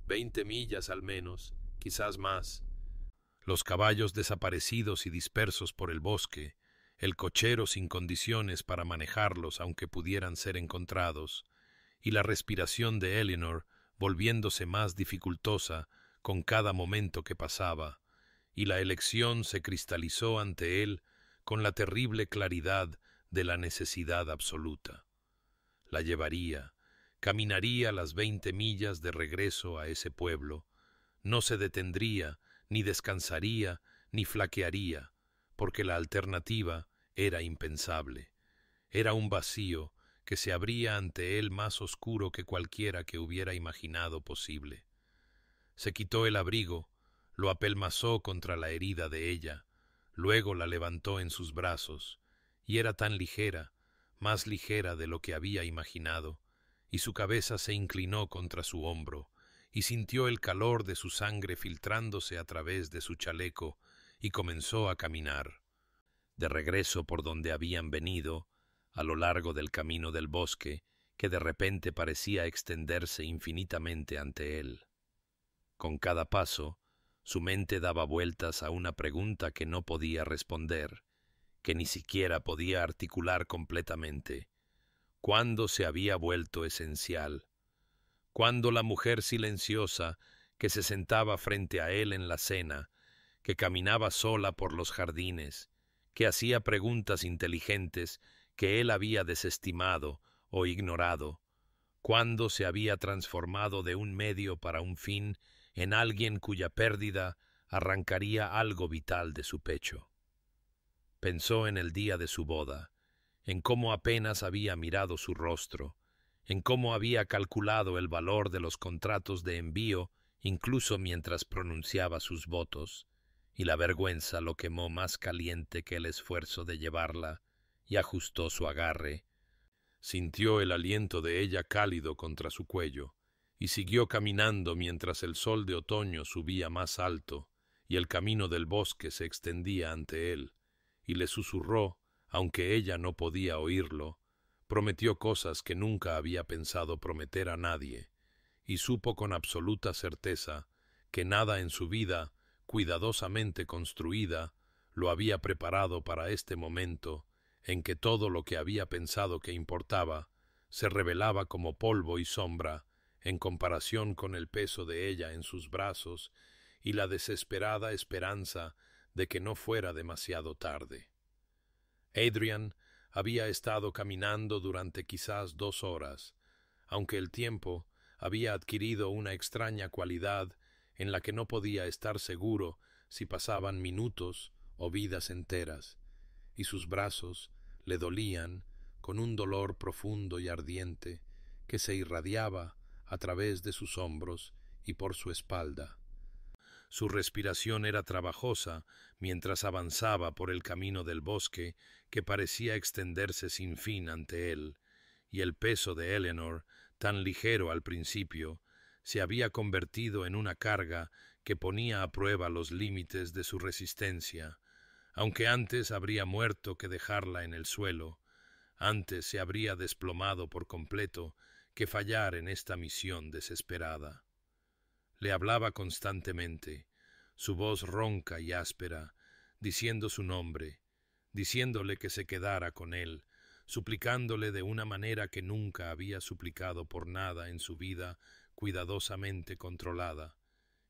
20 millas al menos, quizás más. Los caballos desaparecidos y dispersos por el bosque, el cochero sin condiciones para manejarlos aunque pudieran ser encontrados, y la respiración de Eleanor volviéndose más dificultosa con cada momento que pasaba, y la elección se cristalizó ante él con la terrible claridad de la necesidad absoluta. La llevaría, caminaría las 20 millas de regreso a ese pueblo, no se detendría, ni descansaría, ni flaquearía, porque la alternativa era impensable. Era un vacío que se abría ante él más oscuro que cualquiera que hubiera imaginado posible. Se quitó el abrigo, lo apelmazó contra la herida de ella, luego la levantó en sus brazos, y era tan ligera, más ligera de lo que había imaginado, y su cabeza se inclinó contra su hombro, y sintió el calor de su sangre filtrándose a través de su chaleco, y comenzó a caminar. De regreso por donde habían venido, a lo largo del camino del bosque, que de repente parecía extenderse infinitamente ante él. Con cada paso, su mente daba vueltas a una pregunta que no podía responder, que ni siquiera podía articular completamente. ¿Cuándo se había vuelto esencial? ¿Cuándo la mujer silenciosa que se sentaba frente a él en la cena, que caminaba sola por los jardines, que hacía preguntas inteligentes que él había desestimado o ignorado, cuándo se había transformado de un medio para un fin en alguien cuya pérdida arrancaría algo vital de su pecho? Pensó en el día de su boda, en cómo apenas había mirado su rostro, en cómo había calculado el valor de los contratos de envío incluso mientras pronunciaba sus votos, y la vergüenza lo quemó más caliente que el esfuerzo de llevarla, y ajustó su agarre. Sintió el aliento de ella cálido contra su cuello, y siguió caminando mientras el sol de otoño subía más alto, y el camino del bosque se extendía ante él, y le susurró, aunque ella no podía oírlo, prometió cosas que nunca había pensado prometer a nadie, y supo con absoluta certeza que nada en su vida, cuidadosamente construida, lo había preparado para este momento en que todo lo que había pensado que importaba se revelaba como polvo y sombra en comparación con el peso de ella en sus brazos y la desesperada esperanza de que no fuera demasiado tarde. Adrian había estado caminando durante quizás 2 horas, aunque el tiempo había adquirido una extraña cualidad en la que no podía estar seguro si pasaban minutos o vidas enteras, y sus brazos le dolían con un dolor profundo y ardiente que se irradiaba a través de sus hombros y por su espalda. Su respiración era trabajosa mientras avanzaba por el camino del bosque que parecía extenderse sin fin ante él, y el peso de Eleanor, tan ligero al principio, se había convertido en una carga que ponía a prueba los límites de su resistencia. Aunque antes habría muerto que dejarla en el suelo, antes se habría desplomado por completo que fallar en esta misión desesperada. Le hablaba constantemente, su voz ronca y áspera, diciendo su nombre, diciéndole que se quedara con él, suplicándole de una manera que nunca había suplicado por nada en su vida cuidadosamente controlada,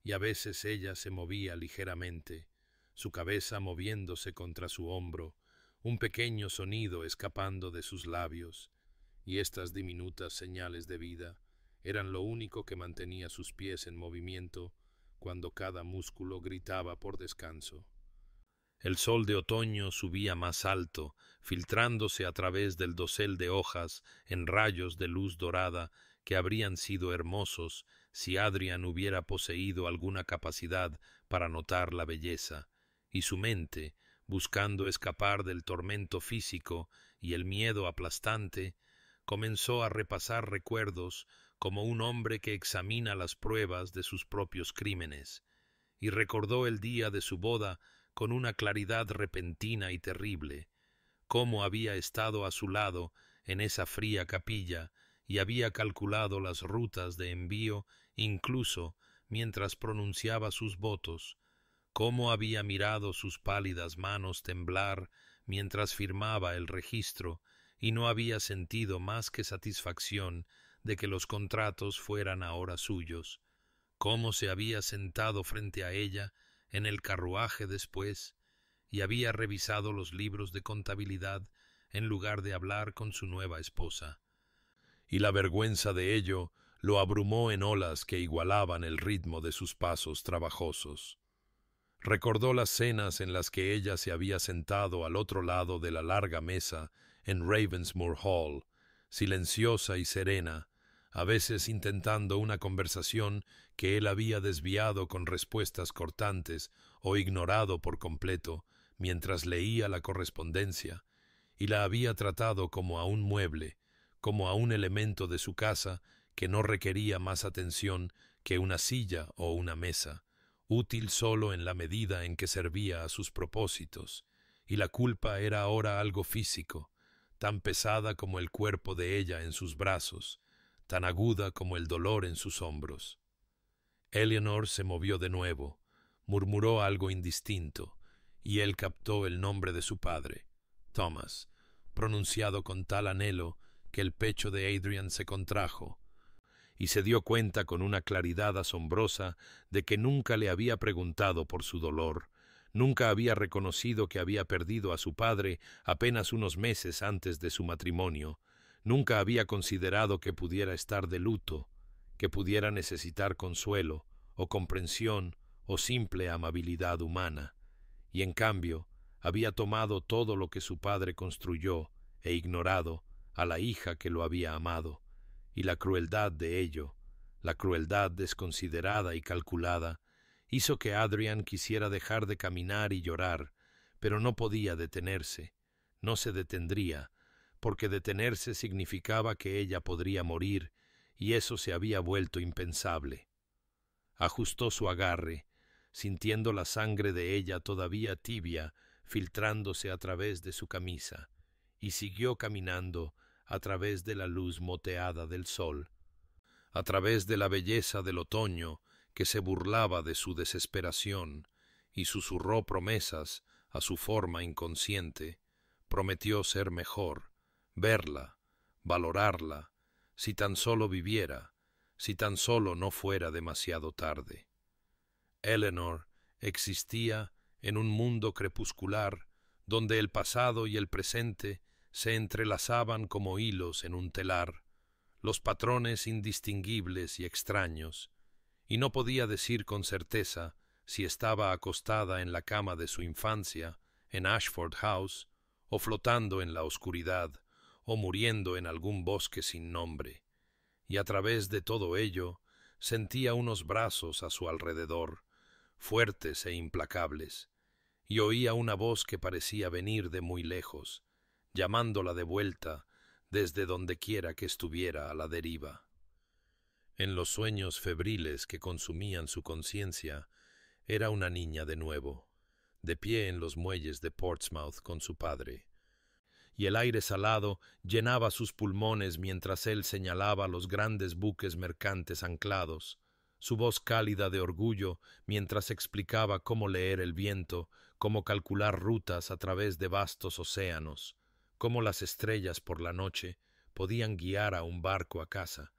y a veces ella se movía ligeramente, su cabeza moviéndose contra su hombro, un pequeño sonido escapando de sus labios, y estas diminutas señales de vida eran lo único que mantenía sus pies en movimiento cuando cada músculo gritaba por descanso. El sol de otoño subía más alto, filtrándose a través del dosel de hojas en rayos de luz dorada que habrían sido hermosos si Adrian hubiera poseído alguna capacidad para notar la belleza, y su mente, buscando escapar del tormento físico y el miedo aplastante, comenzó a repasar recuerdos como un hombre que examina las pruebas de sus propios crímenes, y recordó el día de su boda con una claridad repentina y terrible, cómo había estado a su lado en esa fría capilla y había calculado las rutas de envío incluso mientras pronunciaba sus votos, cómo había mirado sus pálidas manos temblar mientras firmaba el registro y no había sentido más que satisfacción de que los contratos fueran ahora suyos, cómo se había sentado frente a ella en el carruaje después y había revisado los libros de contabilidad en lugar de hablar con su nueva esposa, y la vergüenza de ello lo abrumó en olas que igualaban el ritmo de sus pasos trabajosos. Recordó las cenas en las que ella se había sentado al otro lado de la larga mesa en Ravensmoor Hall, silenciosa y serena, a veces intentando una conversación que él había desviado con respuestas cortantes o ignorado por completo mientras leía la correspondencia, y la había tratado como a un mueble, como a un elemento de su casa que no requería más atención que una silla o una mesa, útil solo en la medida en que servía a sus propósitos, y la culpa era ahora algo físico, tan pesada como el cuerpo de ella en sus brazos, tan aguda como el dolor en sus hombros. Eleanor se movió de nuevo, murmuró algo indistinto, y él captó el nombre de su padre, Thomas, pronunciado con tal anhelo que el pecho de Adrian se contrajo, y se dio cuenta con una claridad asombrosa de que nunca le había preguntado por su dolor, nunca había reconocido que había perdido a su padre apenas unos meses antes de su matrimonio, nunca había considerado que pudiera estar de luto, que pudiera necesitar consuelo, o comprensión, o simple amabilidad humana, y en cambio había tomado todo lo que su padre construyó e ignorado a la hija que lo había amado, y la crueldad de ello, la crueldad desconsiderada y calculada, hizo que Adrian quisiera dejar de caminar y llorar, pero no podía detenerse, no se detendría, porque detenerse significaba que ella podría morir, y eso se había vuelto impensable. Ajustó su agarre, sintiendo la sangre de ella todavía tibia filtrándose a través de su camisa, y siguió caminando a través de la luz moteada del sol. a través de la belleza del otoño que se burlaba de su desesperación y susurró promesas a su forma inconsciente, prometió ser mejor, verla, valorarla, si tan solo viviera, si tan solo no fuera demasiado tarde. Eleanor existía en un mundo crepuscular donde el pasado y el presente se entrelazaban como hilos en un telar, los patrones indistinguibles y extraños, y no podía decir con certeza si estaba acostada en la cama de su infancia, en Ashford House, o flotando en la oscuridad, o muriendo en algún bosque sin nombre. Y a través de todo ello sentía unos brazos a su alrededor, fuertes e implacables, y oía una voz que parecía venir de muy lejos, llamándola de vuelta desde donde quiera que estuviera a la deriva. En los sueños febriles que consumían su conciencia, era una niña de nuevo, de pie en los muelles de Portsmouth con su padre, y el aire salado llenaba sus pulmones mientras él señalaba los grandes buques mercantes anclados, su voz cálida de orgullo mientras explicaba cómo leer el viento, cómo calcular rutas a través de vastos océanos, cómo las estrellas por la noche podían guiar a un barco a casa,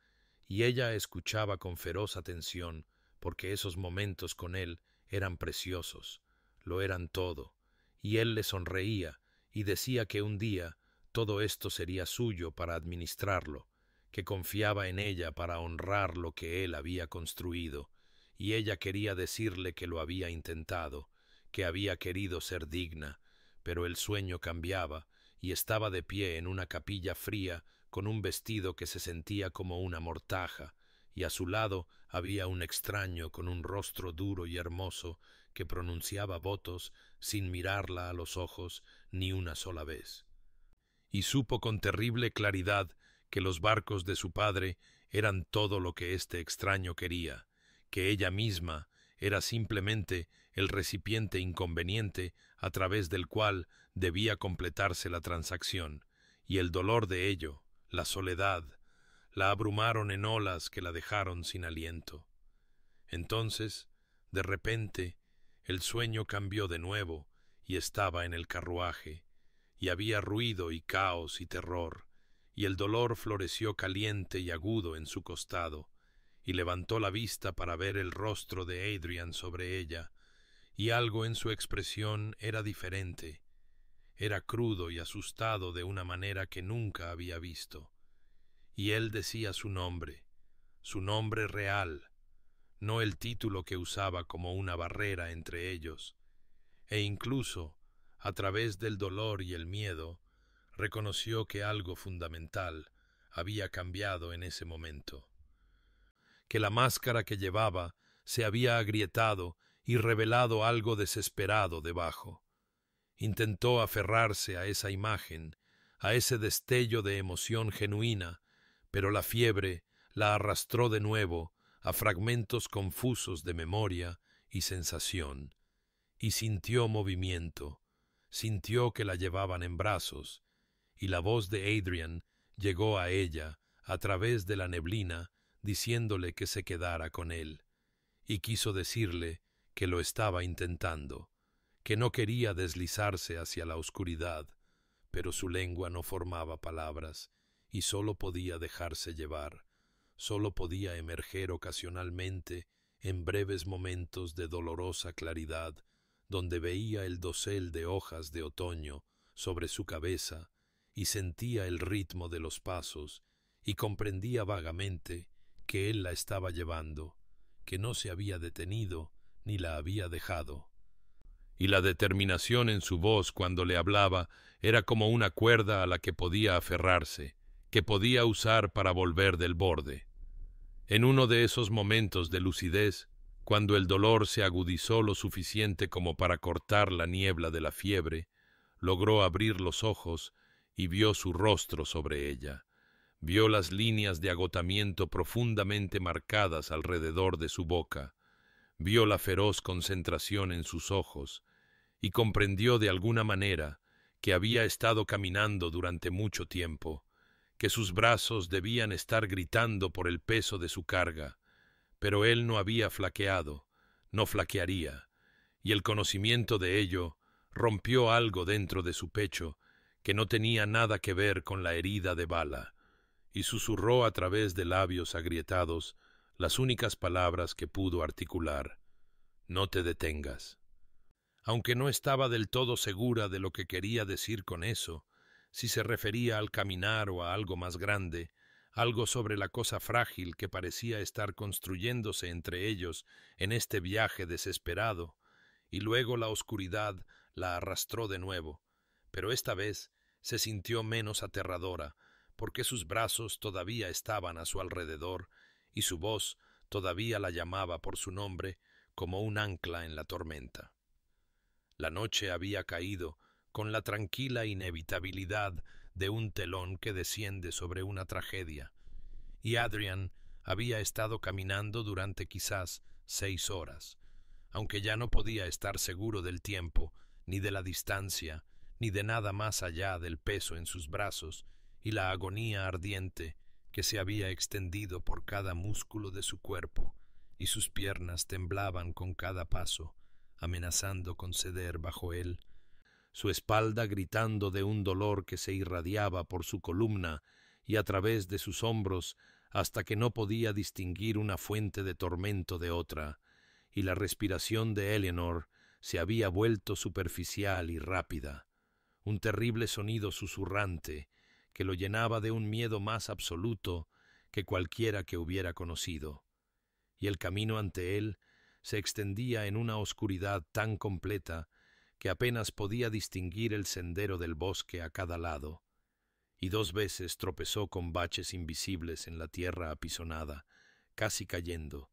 y ella escuchaba con feroz atención, porque esos momentos con él eran preciosos, lo eran todo, y él le sonreía y decía que un día todo esto sería suyo para administrarlo, que confiaba en ella para honrar lo que él había construido, y ella quería decirle que lo había intentado, que había querido ser digna, pero el sueño cambiaba, y estaba de pie en una capilla fría con un vestido que se sentía como una mortaja, y a su lado había un extraño con un rostro duro y hermoso que pronunciaba votos sin mirarla a los ojos ni una sola vez. Y supo con terrible claridad que los barcos de su padre eran todo lo que este extraño quería, que ella misma era simplemente el recipiente inconveniente a través del cual debía completarse la transacción, y el dolor de ello, la soledad, la abrumaron en olas que la dejaron sin aliento. Entonces, de repente, el sueño cambió de nuevo y estaba en el carruaje, y había ruido y caos y terror, y el dolor floreció caliente y agudo en su costado, y levantó la vista para ver el rostro de Adrian sobre ella, y algo en su expresión era diferente, era crudo y asustado de una manera que nunca había visto, y él decía su nombre real, no el título que usaba como una barrera entre ellos, e incluso, a través del dolor y el miedo, reconoció que algo fundamental había cambiado en ese momento, que la máscara que llevaba se había agrietado y revelado algo desesperado debajo. Intentó aferrarse a esa imagen, a ese destello de emoción genuina, pero la fiebre la arrastró de nuevo a fragmentos confusos de memoria y sensación, y sintió movimiento, sintió que la llevaban en brazos, y la voz de Adrian llegó a ella a través de la neblina diciéndole que se quedara con él, y quiso decirle que lo estaba intentando, que no quería deslizarse hacia la oscuridad, pero su lengua no formaba palabras y sólo podía dejarse llevar, sólo podía emerger ocasionalmente en breves momentos de dolorosa claridad, donde veía el dosel de hojas de otoño sobre su cabeza y sentía el ritmo de los pasos y comprendía vagamente que él la estaba llevando, que no se había detenido ni la había dejado. Y la determinación en su voz cuando le hablaba era como una cuerda a la que podía aferrarse, que podía usar para volver del borde. En uno de esos momentos de lucidez, cuando el dolor se agudizó lo suficiente como para cortar la niebla de la fiebre, logró abrir los ojos y vio su rostro sobre ella. Vio las líneas de agotamiento profundamente marcadas alrededor de su boca, vio la feroz concentración en sus ojos y comprendió de alguna manera que había estado caminando durante mucho tiempo, que sus brazos debían estar gritando por el peso de su carga, pero él no había flaqueado, no flaquearía, y el conocimiento de ello rompió algo dentro de su pecho que no tenía nada que ver con la herida de bala, y susurró a través de labios agrietados las únicas palabras que pudo articular: «No te detengas». Aunque no estaba del todo segura de lo que quería decir con eso, si se refería al caminar o a algo más grande, algo sobre la cosa frágil que parecía estar construyéndose entre ellos en este viaje desesperado, y luego la oscuridad la arrastró de nuevo, pero esta vez se sintió menos aterradora, porque sus brazos todavía estaban a su alrededor y su voz todavía la llamaba por su nombre como un ancla en la tormenta. La noche había caído con la tranquila inevitabilidad de un telón que desciende sobre una tragedia, y Adrian había estado caminando durante quizás 6 horas, aunque ya no podía estar seguro del tiempo, ni de la distancia, ni de nada más allá del peso en sus brazos y la agonía ardiente que se había extendido por cada músculo de su cuerpo, y sus piernas temblaban con cada paso, amenazando con ceder bajo él, su espalda gritando de un dolor que se irradiaba por su columna y a través de sus hombros hasta que no podía distinguir una fuente de tormento de otra, y la respiración de Eleanor se había vuelto superficial y rápida, un terrible sonido susurrante que lo llenaba de un miedo más absoluto que cualquiera que hubiera conocido, y el camino ante él se extendía en una oscuridad tan completa que apenas podía distinguir el sendero del bosque a cada lado, y 2 veces tropezó con baches invisibles en la tierra apisonada, casi cayendo,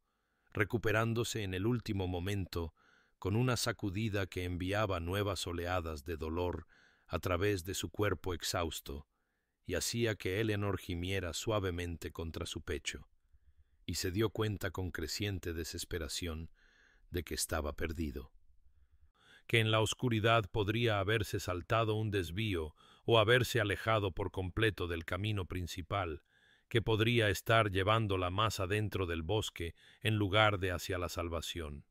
recuperándose en el último momento con una sacudida que enviaba nuevas oleadas de dolor a través de su cuerpo exhausto y hacía que Eleanor gimiera suavemente contra su pecho, y se dio cuenta con creciente desesperación de que estaba perdido, que en la oscuridad podría haberse saltado un desvío o haberse alejado por completo del camino principal, que podría estar llevándola más adentro del bosque en lugar de hacia la salvación.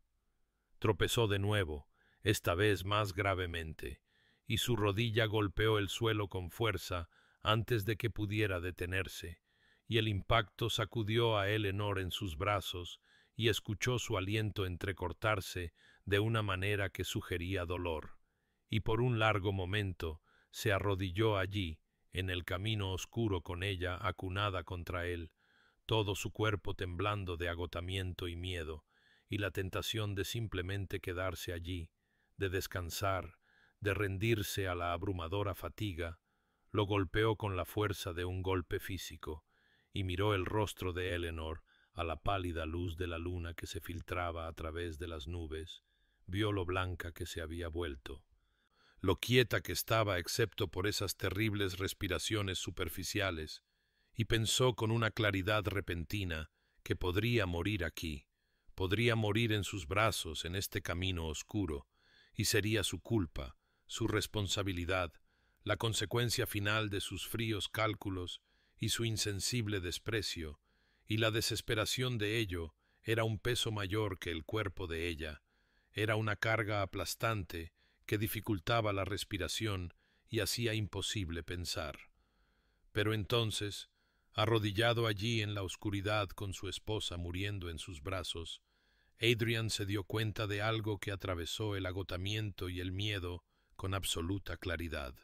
Tropezó de nuevo, esta vez más gravemente, y su rodilla golpeó el suelo con fuerza antes de que pudiera detenerse, y el impacto sacudió a Eleanor en sus brazos y escuchó su aliento entrecortarse de una manera que sugería dolor, y por un largo momento se arrodilló allí, en el camino oscuro con ella acunada contra él, todo su cuerpo temblando de agotamiento y miedo, y la tentación de simplemente quedarse allí, de descansar, de rendirse a la abrumadora fatiga, lo golpeó con la fuerza de un golpe físico, y miró el rostro de Eleanor a la pálida luz de la luna que se filtraba a través de las nubes, vio lo blanca que se había vuelto, lo quieta que estaba excepto por esas terribles respiraciones superficiales, y pensó con una claridad repentina que podría morir aquí, podría morir en sus brazos en este camino oscuro, y sería su culpa, su responsabilidad, la consecuencia final de sus fríos cálculos y su insensible desprecio, y la desesperación de ello era un peso mayor que el cuerpo de ella, era una carga aplastante que dificultaba la respiración y hacía imposible pensar. Pero entonces, arrodillado allí en la oscuridad con su esposa muriendo en sus brazos, Adrian se dio cuenta de algo que atravesó el agotamiento y el miedo con absoluta claridad.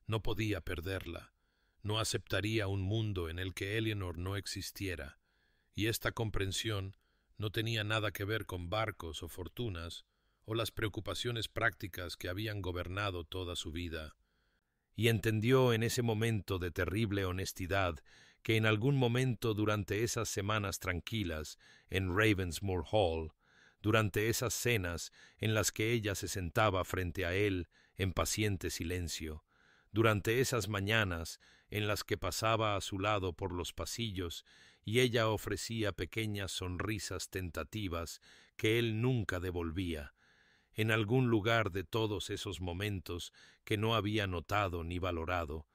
No podía perderla, no aceptaría un mundo en el que Eleanor no existiera, y esta comprensión no tenía nada que ver con barcos o fortunas o las preocupaciones prácticas que habían gobernado toda su vida. Y entendió en ese momento de terrible honestidad que en algún momento durante esas semanas tranquilas en Ravensmoor Hall, durante esas cenas en las que ella se sentaba frente a él en paciente silencio, durante esas mañanas en las que pasaba a su lado por los pasillos y ella ofrecía pequeñas sonrisas tentativas que él nunca devolvía, en algún lugar de todos esos momentos que no había notado ni valorado,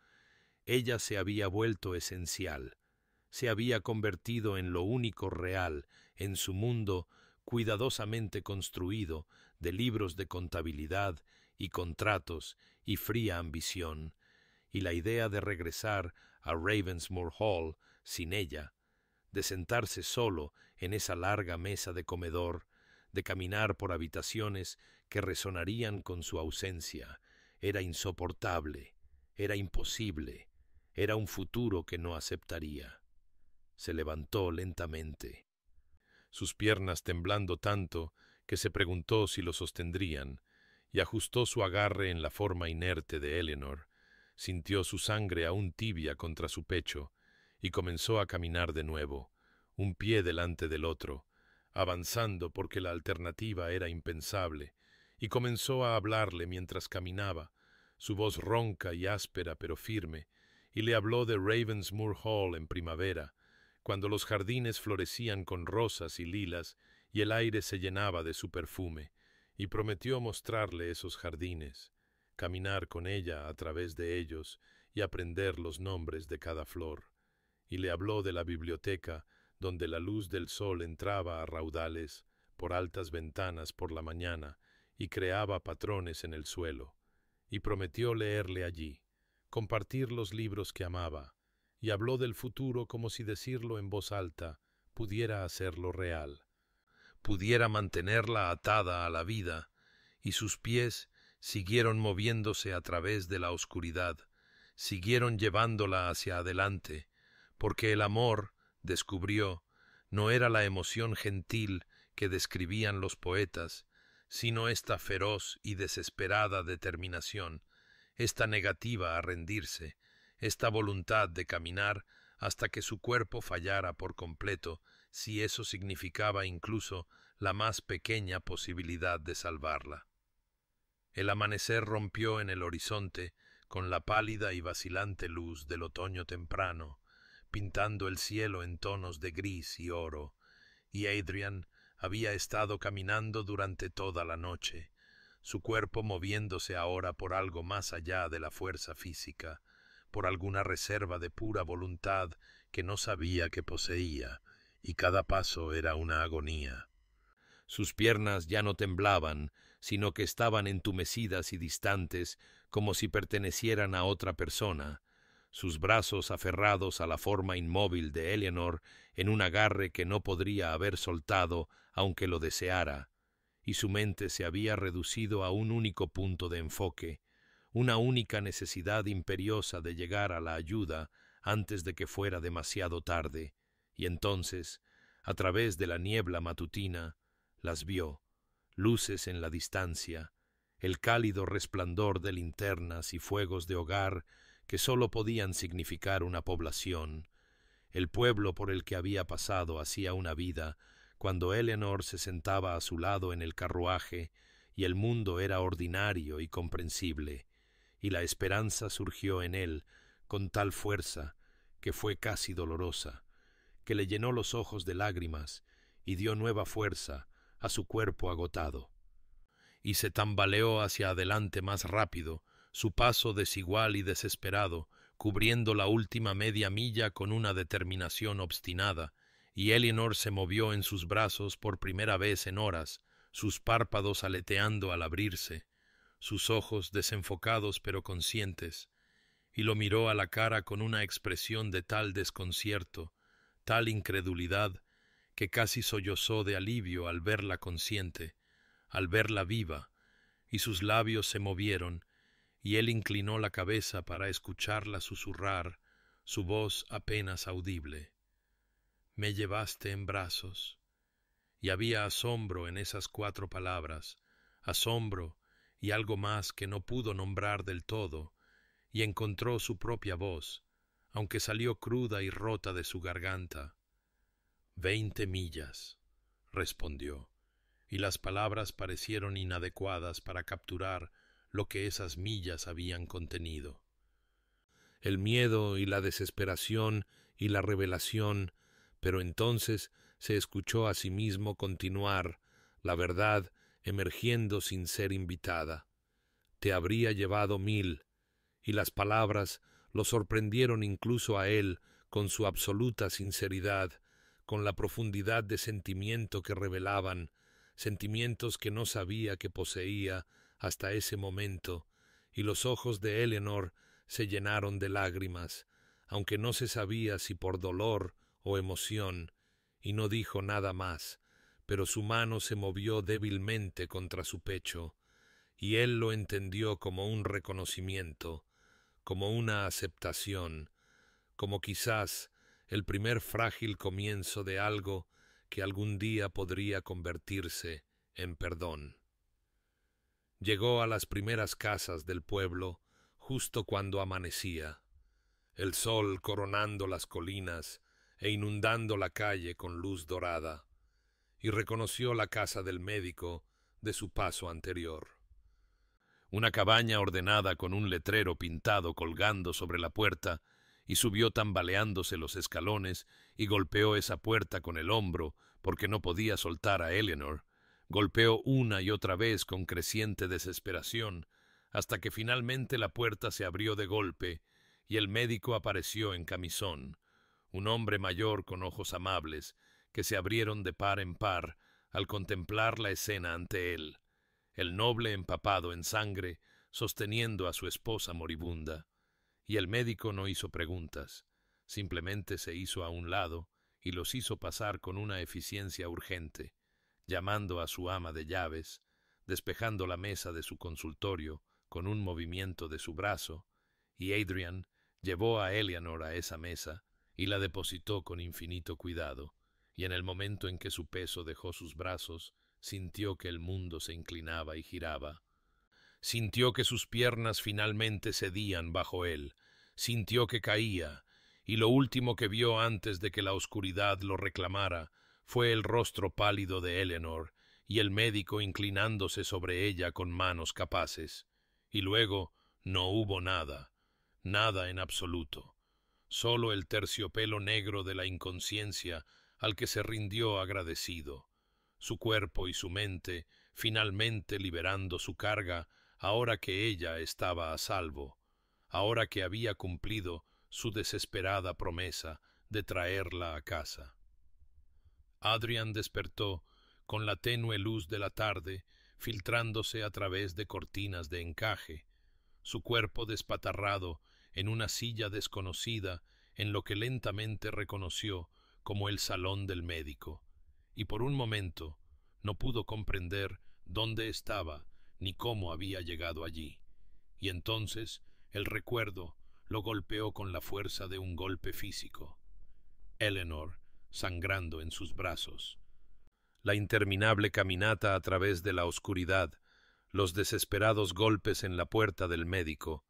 Ella se había vuelto esencial, se había convertido en lo único real en su mundo cuidadosamente construido de libros de contabilidad y contratos y fría ambición, y la idea de regresar a Ravensmoor Hall sin ella, de sentarse solo en esa larga mesa de comedor, de caminar por habitaciones que resonarían con su ausencia, era insoportable, era imposible, era un futuro que no aceptaría. Se levantó lentamente, sus piernas temblando tanto que se preguntó si lo sostendrían, y ajustó su agarre en la forma inerte de Eleanor, sintió su sangre aún tibia contra su pecho, y comenzó a caminar de nuevo, un pie delante del otro, avanzando porque la alternativa era impensable, y comenzó a hablarle mientras caminaba, su voz ronca y áspera pero firme, y le habló de Ravensmoor Hall en primavera, cuando los jardines florecían con rosas y lilas y el aire se llenaba de su perfume, y prometió mostrarle esos jardines, caminar con ella a través de ellos y aprender los nombres de cada flor. Y le habló de la biblioteca, donde la luz del sol entraba a raudales por altas ventanas por la mañana y creaba patrones en el suelo, y prometió leerle allí, compartir los libros que amaba, y habló del futuro como si decirlo en voz alta pudiera hacerlo real, pudiera mantenerla atada a la vida, y sus pies siguieron moviéndose a través de la oscuridad, siguieron llevándola hacia adelante, porque el amor, descubrió, no era la emoción gentil que describían los poetas, sino esta feroz y desesperada determinación, esta negativa a rendirse, esta voluntad de caminar hasta que su cuerpo fallara por completo, si eso significaba incluso la más pequeña posibilidad de salvarla. El amanecer rompió en el horizonte con la pálida y vacilante luz del otoño temprano, pintando el cielo en tonos de gris y oro, y Adrian había estado caminando durante toda la noche, su cuerpo moviéndose ahora por algo más allá de la fuerza física, por alguna reserva de pura voluntad que no sabía que poseía, y cada paso era una agonía. Sus piernas ya no temblaban, sino que estaban entumecidas y distantes, como si pertenecieran a otra persona, sus brazos aferrados a la forma inmóvil de Eleanor en un agarre que no podría haber soltado aunque lo deseara, y su mente se había reducido a un único punto de enfoque, una única necesidad imperiosa de llegar a la ayuda antes de que fuera demasiado tarde, y entonces, a través de la niebla matutina, las vio, luces en la distancia, el cálido resplandor de linternas y fuegos de hogar que sólo podían significar una población, el pueblo por el que había pasado hacía una vida, cuando Eleanor se sentaba a su lado en el carruaje y el mundo era ordinario y comprensible, y la esperanza surgió en él con tal fuerza que fue casi dolorosa, que le llenó los ojos de lágrimas y dio nueva fuerza a su cuerpo agotado. Y se tambaleó hacia adelante más rápido, su paso desigual y desesperado, cubriendo la última media milla con una determinación obstinada, y Eleanor se movió en sus brazos por primera vez en horas, sus párpados aleteando al abrirse, sus ojos desenfocados pero conscientes, y lo miró a la cara con una expresión de tal desconcierto, tal incredulidad, que casi sollozó de alivio al verla consciente, al verla viva, y sus labios se movieron, y él inclinó la cabeza para escucharla susurrar, su voz apenas audible. Me llevaste en brazos. Y había asombro en esas 4 palabras, asombro y algo más que no pudo nombrar del todo, y encontró su propia voz, aunque salió cruda y rota de su garganta. 20 millas, respondió, y las palabras parecieron inadecuadas para capturar lo que esas millas habían contenido. El miedo y la desesperación y la revelación, pero entonces se escuchó a sí mismo continuar, la verdad emergiendo sin ser invitada. Te habría llevado 1000, y las palabras lo sorprendieron incluso a él con su absoluta sinceridad, con la profundidad de sentimiento que revelaban, sentimientos que no sabía que poseía hasta ese momento, y los ojos de Eleanor se llenaron de lágrimas, aunque no se sabía si por dolor o emoción, y no dijo nada más, pero su mano se movió débilmente contra su pecho, y él lo entendió como un reconocimiento, como una aceptación, como quizás el primer frágil comienzo de algo que algún día podría convertirse en perdón. Llegó a las primeras casas del pueblo justo cuando amanecía, el sol coronando las colinas e inundando la calle con luz dorada, y reconoció la casa del médico de su paso anterior. Una cabaña ordenada con un letrero pintado colgando sobre la puerta, y subió tambaleándose los escalones y golpeó esa puerta con el hombro porque no podía soltar a Eleanor. Golpeó una y otra vez con creciente desesperación, hasta que finalmente la puerta se abrió de golpe y el médico apareció en camisón, un hombre mayor con ojos amables que se abrieron de par en par al contemplar la escena ante él, el noble empapado en sangre sosteniendo a su esposa moribunda. Y el médico no hizo preguntas, simplemente se hizo a un lado y los hizo pasar con una eficiencia urgente, llamando a su ama de llaves, despejando la mesa de su consultorio con un movimiento de su brazo, y Adrian llevó a Eleanor a esa mesa y la depositó con infinito cuidado, y en el momento en que su peso dejó sus brazos, sintió que el mundo se inclinaba y giraba. Sintió que sus piernas finalmente cedían bajo él, sintió que caía, y lo último que vio antes de que la oscuridad lo reclamara fue el rostro pálido de Eleanor y el médico inclinándose sobre ella con manos capaces. Y luego no hubo nada, nada en absoluto, solo el terciopelo negro de la inconsciencia al que se rindió agradecido, su cuerpo y su mente finalmente liberando su carga ahora que ella estaba a salvo, ahora que había cumplido su desesperada promesa de traerla a casa. Adrian despertó con la tenue luz de la tarde filtrándose a través de cortinas de encaje, su cuerpo despatarrado en una silla desconocida en lo que lentamente reconoció como el salón del médico, y por un momento no pudo comprender dónde estaba ni cómo había llegado allí, y entonces el recuerdo lo golpeó con la fuerza de un golpe físico. Eleanor, sangrando en sus brazos. La interminable caminata a través de la oscuridad, los desesperados golpes en la puerta del médico,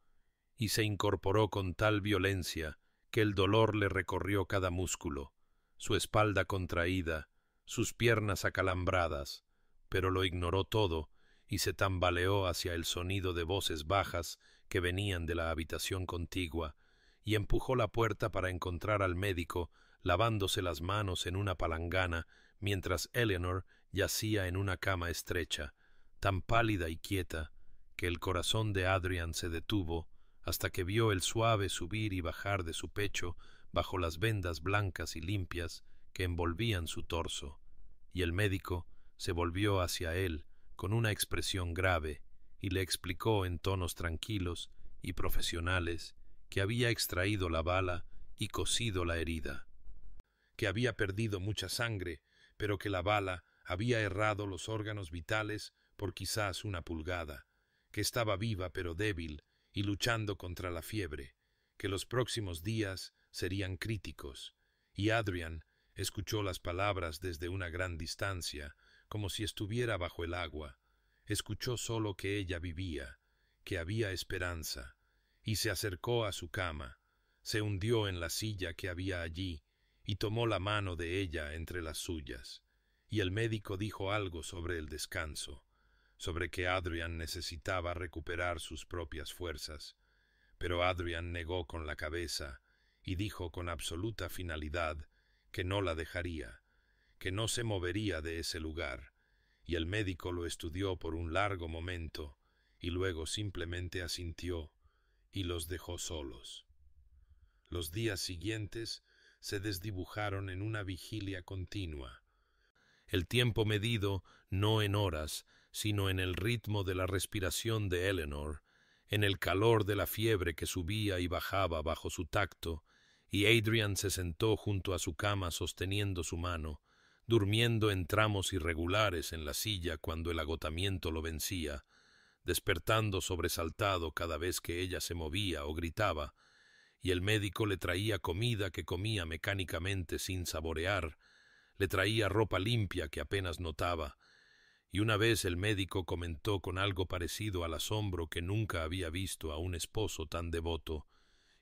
y se incorporó con tal violencia que el dolor le recorrió cada músculo, su espalda contraída, sus piernas acalambradas, pero lo ignoró todo y se tambaleó hacia el sonido de voces bajas que venían de la habitación contigua, y empujó la puerta para encontrar al médico lavándose las manos en una palangana mientras Eleanor yacía en una cama estrecha, tan pálida y quieta que el corazón de Adrian se detuvo hasta que vio el suave subir y bajar de su pecho bajo las vendas blancas y limpias que envolvían su torso, y el médico se volvió hacia él con una expresión grave y le explicó en tonos tranquilos y profesionales que había extraído la bala y cosido la herida, que había perdido mucha sangre, pero que la bala había errado los órganos vitales por quizás una pulgada, que estaba viva pero débil y luchando contra la fiebre, que los próximos días serían críticos, y Adrian escuchó las palabras desde una gran distancia, como si estuviera bajo el agua, escuchó solo que ella vivía, que había esperanza, y se acercó a su cama, se hundió en la silla que había allí, y tomó la mano de ella entre las suyas, y el médico dijo algo sobre el descanso, sobre que Adrian necesitaba recuperar sus propias fuerzas, pero Adrian negó con la cabeza y dijo con absoluta finalidad que no la dejaría, que no se movería de ese lugar, y el médico lo estudió por un largo momento y luego simplemente asintió y los dejó solos. Los días siguientes se desdibujaron en una vigilia continua. El tiempo medido no en horas, sino en el ritmo de la respiración de Eleanor, en el calor de la fiebre que subía y bajaba bajo su tacto, y Adrian se sentó junto a su cama sosteniendo su mano, durmiendo en tramos irregulares en la silla cuando el agotamiento lo vencía, despertando sobresaltado cada vez que ella se movía o gritaba, y el médico le traía comida que comía mecánicamente sin saborear, le traía ropa limpia que apenas notaba, y una vez el médico comentó con algo parecido al asombro que nunca había visto a un esposo tan devoto,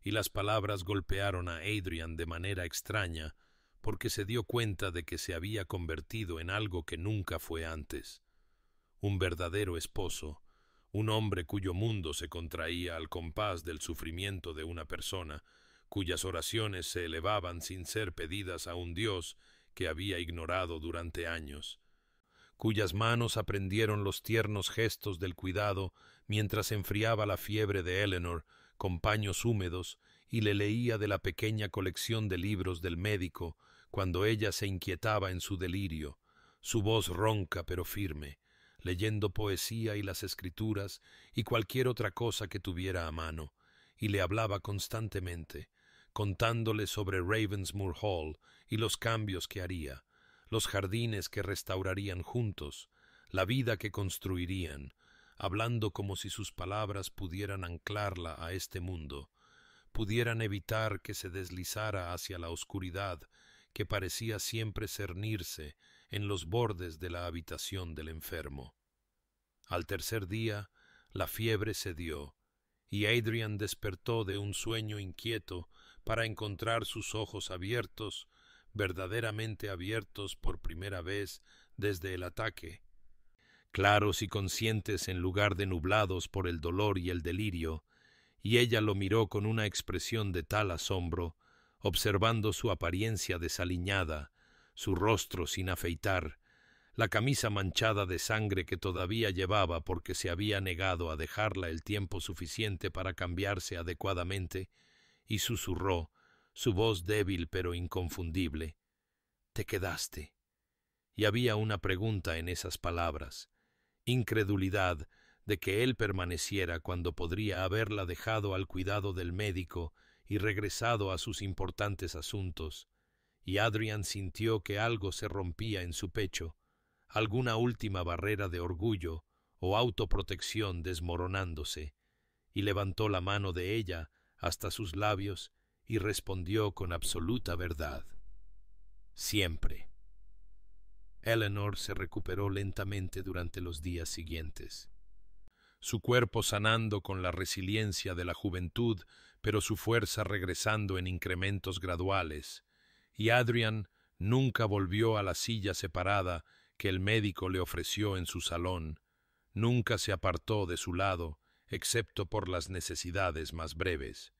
y las palabras golpearon a Adrian de manera extraña, porque se dio cuenta de que se había convertido en algo que nunca fue antes. Un verdadero esposo, un hombre cuyo mundo se contraía al compás del sufrimiento de una persona, cuyas oraciones se elevaban sin ser pedidas a un Dios que había ignorado durante años, cuyas manos aprendieron los tiernos gestos del cuidado mientras enfriaba la fiebre de Eleanor con paños húmedos y le leía de la pequeña colección de libros del médico cuando ella se inquietaba en su delirio, su voz ronca pero firme, leyendo poesía y las escrituras y cualquier otra cosa que tuviera a mano, y le hablaba constantemente, contándole sobre Ravensmoor Hall y los cambios que haría, los jardines que restaurarían juntos, la vida que construirían, hablando como si sus palabras pudieran anclarla a este mundo, pudieran evitar que se deslizara hacia la oscuridad que parecía siempre cernirse en los bordes de la habitación del enfermo. Al tercer día, la fiebre cedió, y Adrian despertó de un sueño inquieto para encontrar sus ojos abiertos, verdaderamente abiertos por primera vez desde el ataque, claros y conscientes en lugar de nublados por el dolor y el delirio, y ella lo miró con una expresión de tal asombro, observando su apariencia desaliñada, su rostro sin afeitar, la camisa manchada de sangre que todavía llevaba porque se había negado a dejarla el tiempo suficiente para cambiarse adecuadamente, y susurró, su voz débil pero inconfundible, «Te quedaste». Y había una pregunta en esas palabras, incredulidad de que él permaneciera cuando podría haberla dejado al cuidado del médico y regresado a sus importantes asuntos, y Adrian sintió que algo se rompía en su pecho, alguna última barrera de orgullo o autoprotección desmoronándose, y levantó la mano de ella hasta sus labios y respondió con absoluta verdad. Siempre. Eleanor se recuperó lentamente durante los días siguientes, su cuerpo sanando con la resiliencia de la juventud, pero su fuerza regresando en incrementos graduales, y Adrian nunca volvió a la silla separada que el médico le ofreció en su salón, nunca se apartó de su lado, excepto por las necesidades más breves,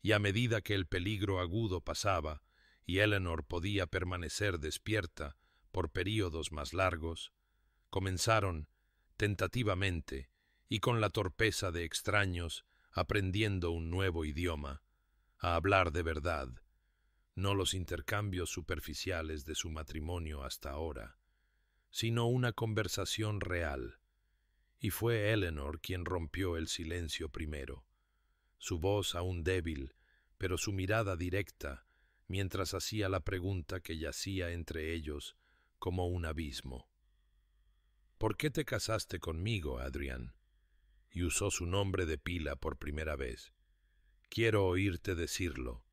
y a medida que el peligro agudo pasaba, y Eleanor podía permanecer despierta por períodos más largos, comenzaron, tentativamente, y con la torpeza de extraños, aprendiendo un nuevo idioma, a hablar de verdad, no los intercambios superficiales de su matrimonio hasta ahora, sino una conversación real. Y fue Eleanor quien rompió el silencio primero, su voz aún débil, pero su mirada directa, mientras hacía la pregunta que yacía entre ellos como un abismo. «¿Por qué te casaste conmigo, Adrian?» Y usó su nombre de pila por primera vez. «Quiero oírte decirlo».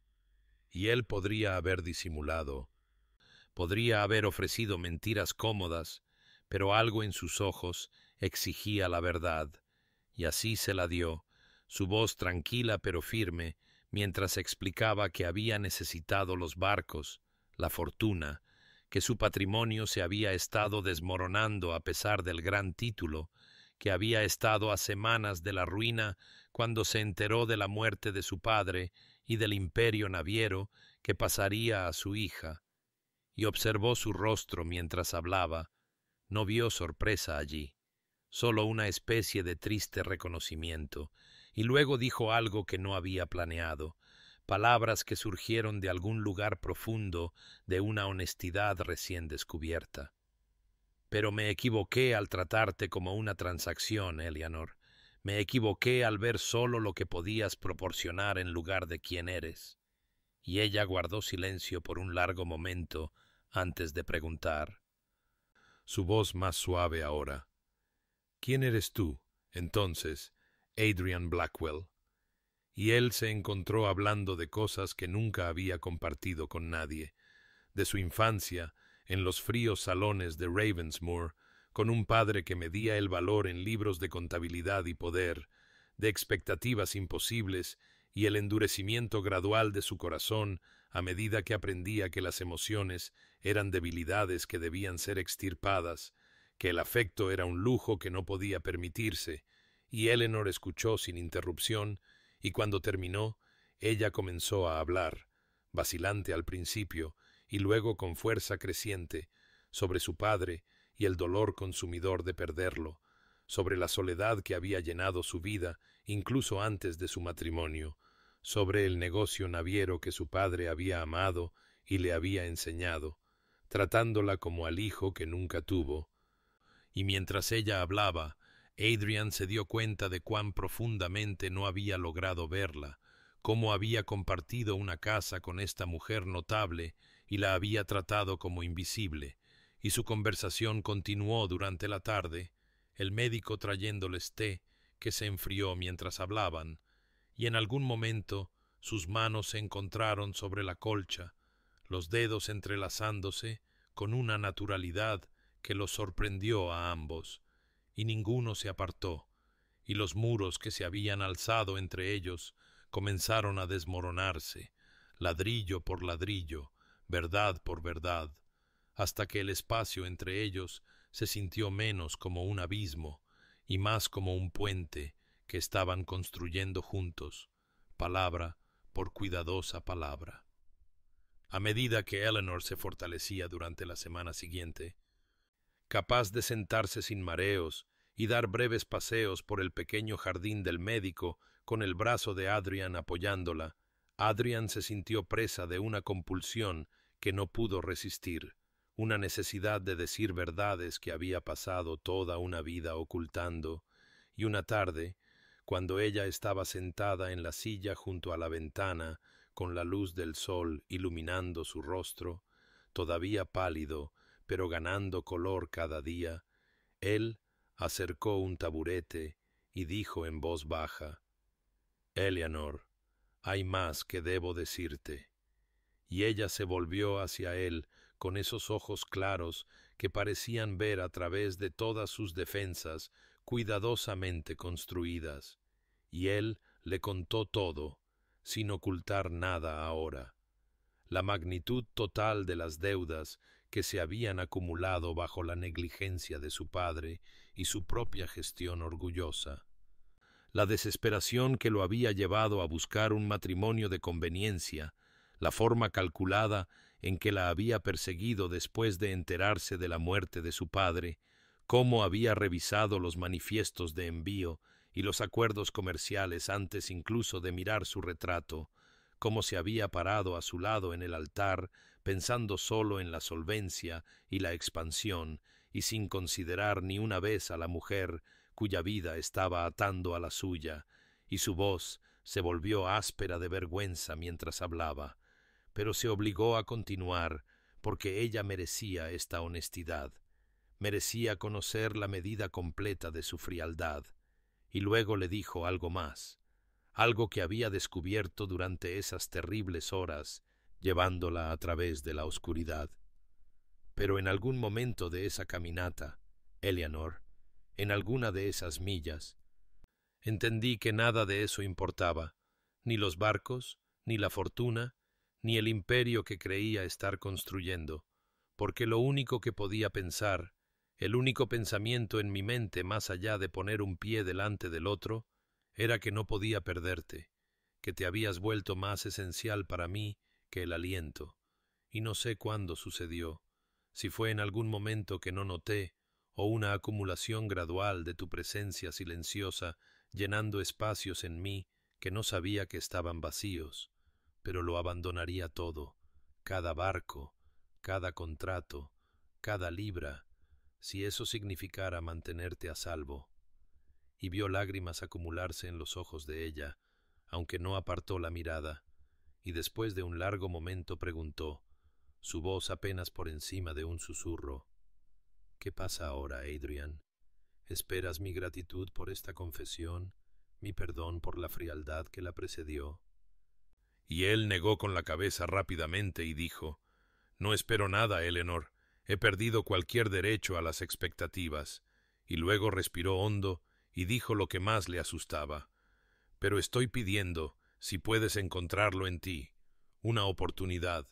Y él podría haber disimulado, podría haber ofrecido mentiras cómodas, pero algo en sus ojos exigía la verdad, y así se la dio, su voz tranquila pero firme, mientras explicaba que había necesitado los barcos, la fortuna, que su patrimonio se había estado desmoronando a pesar del gran título, que había estado a semanas de la ruina cuando se enteró de la muerte de su padre y del imperio naviero que pasaría a su hija, y observó su rostro mientras hablaba. No vio sorpresa allí, solo una especie de triste reconocimiento, y luego dijo algo que no había planeado, palabras que surgieron de algún lugar profundo de una honestidad recién descubierta. Pero me equivoqué al tratarte como una transacción, Eleanor. Me equivoqué al ver solo lo que podías proporcionar en lugar de quién eres. Y ella guardó silencio por un largo momento antes de preguntar. Su voz más suave ahora. ¿Quién eres tú, entonces, Adrian Blackwell? Y él se encontró hablando de cosas que nunca había compartido con nadie, de su infancia en los fríos salones de Ravensmoor, con un padre que medía el valor en libros de contabilidad y poder, de expectativas imposibles y el endurecimiento gradual de su corazón a medida que aprendía que las emociones eran debilidades que debían ser extirpadas, que el afecto era un lujo que no podía permitirse, y Eleanor escuchó sin interrupción, y cuando terminó, ella comenzó a hablar, vacilante al principio, y luego con fuerza creciente, sobre su padre y el dolor consumidor de perderlo, sobre la soledad que había llenado su vida incluso antes de su matrimonio, sobre el negocio naviero que su padre había amado y le había enseñado, tratándola como al hijo que nunca tuvo. Y mientras ella hablaba, Adrian se dio cuenta de cuán profundamente no había logrado verla, cómo había compartido una casa con esta mujer notable y la había tratado como invisible, y su conversación continuó durante la tarde, el médico trayéndoles té, que se enfrió mientras hablaban, y en algún momento sus manos se encontraron sobre la colcha, los dedos entrelazándose con una naturalidad que los sorprendió a ambos, y ninguno se apartó, y los muros que se habían alzado entre ellos comenzaron a desmoronarse, ladrillo por ladrillo, verdad por verdad, hasta que el espacio entre ellos se sintió menos como un abismo y más como un puente que estaban construyendo juntos, palabra por cuidadosa palabra. A medida que Eleanor se fortalecía durante la semana siguiente, capaz de sentarse sin mareos y dar breves paseos por el pequeño jardín del médico con el brazo de Adrian apoyándola, Adrian se sintió presa de una compulsión que no pudo resistir, una necesidad de decir verdades que había pasado toda una vida ocultando, y una tarde, cuando ella estaba sentada en la silla junto a la ventana, con la luz del sol iluminando su rostro, todavía pálido, pero ganando color cada día, él acercó un taburete y dijo en voz baja, «Eleanor, hay más que debo decirte». Y ella se volvió hacia él con esos ojos claros que parecían ver a través de todas sus defensas cuidadosamente construidas, y él le contó todo, sin ocultar nada ahora. La magnitud total de las deudas que se habían acumulado bajo la negligencia de su padre y su propia gestión orgullosa. La desesperación que lo había llevado a buscar un matrimonio de conveniencia, la forma calculada en que la había perseguido después de enterarse de la muerte de su padre, cómo había revisado los manifiestos de envío y los acuerdos comerciales antes incluso de mirar su retrato, cómo se había parado a su lado en el altar, pensando solo en la solvencia y la expansión, y sin considerar ni una vez a la mujer cuya vida estaba atando a la suya, y su voz se volvió áspera de vergüenza mientras hablaba, pero se obligó a continuar porque ella merecía esta honestidad, merecía conocer la medida completa de su frialdad, y luego le dijo algo más, algo que había descubierto durante esas terribles horas, llevándola a través de la oscuridad. Pero en algún momento de esa caminata, Eleanor, en alguna de esas millas, entendí que nada de eso importaba, ni los barcos, ni la fortuna, ni el imperio que creía estar construyendo, porque lo único que podía pensar, el único pensamiento en mi mente más allá de poner un pie delante del otro, era que no podía perderte, que te habías vuelto más esencial para mí que el aliento, y no sé cuándo sucedió, si fue en algún momento que no noté, o una acumulación gradual de tu presencia silenciosa llenando espacios en mí que no sabía que estaban vacíos, pero lo abandonaría todo, cada barco, cada contrato, cada libra, si eso significara mantenerte a salvo. Y vio lágrimas acumularse en los ojos de ella, aunque no apartó la mirada, y después de un largo momento preguntó, su voz apenas por encima de un susurro: ¿Qué pasa ahora, Adrian? ¿Esperas mi gratitud por esta confesión, mi perdón por la frialdad que la precedió? Y él negó con la cabeza rápidamente y dijo: No espero nada, Eleanor. He perdido cualquier derecho a las expectativas. Y luego respiró hondo y dijo lo que más le asustaba: Pero estoy pidiendo, si puedes encontrarlo en ti, una oportunidad.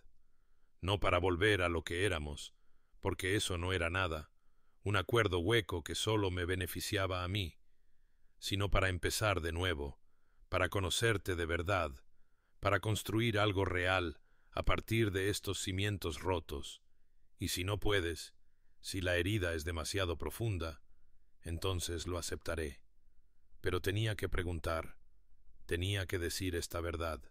No para volver a lo que éramos, porque eso no era nada, un acuerdo hueco que solo me beneficiaba a mí, sino para empezar de nuevo, para conocerte de verdad, para construir algo real a partir de estos cimientos rotos. Y si no puedes, si la herida es demasiado profunda, entonces lo aceptaré. Pero tenía que preguntar, tenía que decir esta verdad.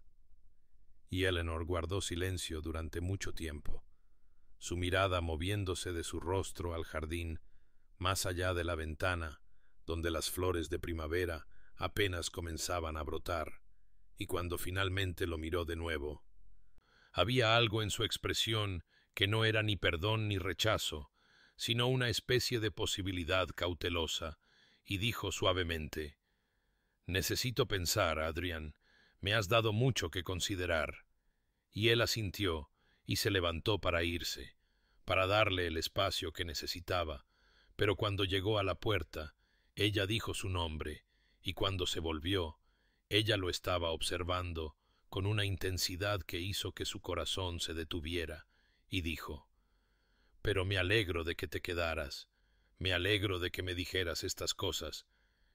Y Eleanor guardó silencio durante mucho tiempo, su mirada moviéndose de su rostro al jardín, más allá de la ventana, donde las flores de primavera apenas comenzaban a brotar, y cuando finalmente lo miró de nuevo, había algo en su expresión que no era ni perdón ni rechazo, sino una especie de posibilidad cautelosa, y dijo suavemente: Necesito pensar, Adrian. Me has dado mucho que considerar. Y él asintió y se levantó para irse, para darle el espacio que necesitaba, pero cuando llegó a la puerta, ella dijo su nombre, y cuando se volvió, ella lo estaba observando con una intensidad que hizo que su corazón se detuviera, y dijo: Pero me alegro de que te quedaras, me alegro de que me dijeras estas cosas,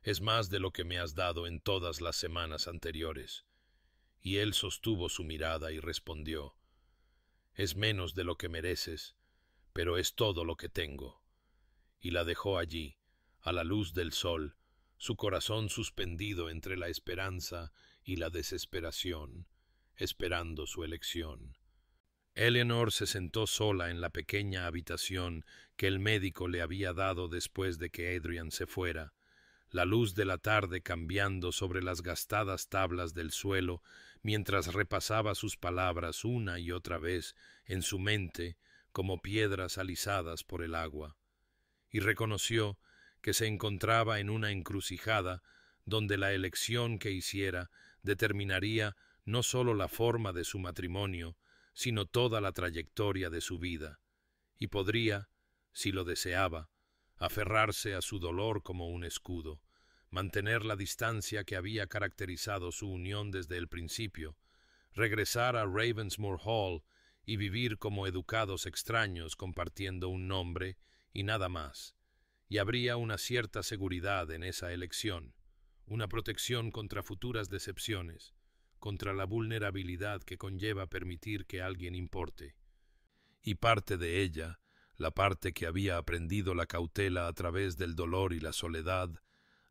es más de lo que me has dado en todas las semanas anteriores. Y él sostuvo su mirada y respondió: Es menos de lo que mereces, pero es todo lo que tengo. Y la dejó allí, a la luz del sol, su corazón suspendido entre la esperanza y la desesperación, esperando su elección. Eleanor se sentó sola en la pequeña habitación que el médico le había dado después de que Adrian se fuera, la luz de la tarde cambiando sobre las gastadas tablas del suelo mientras repasaba sus palabras una y otra vez en su mente como piedras alisadas por el agua, y reconoció que se encontraba en una encrucijada donde la elección que hiciera determinaría no sólo la forma de su matrimonio, sino toda la trayectoria de su vida, y podría, si lo deseaba, aferrarse a su dolor como un escudo, mantener la distancia que había caracterizado su unión desde el principio, regresar a Ravensmoor Hall y vivir como educados extraños compartiendo un nombre y nada más, y habría una cierta seguridad en esa elección, una protección contra futuras decepciones, contra la vulnerabilidad que conlleva permitir que alguien importe. Y parte de ella, la parte que había aprendido la cautela a través del dolor y la soledad,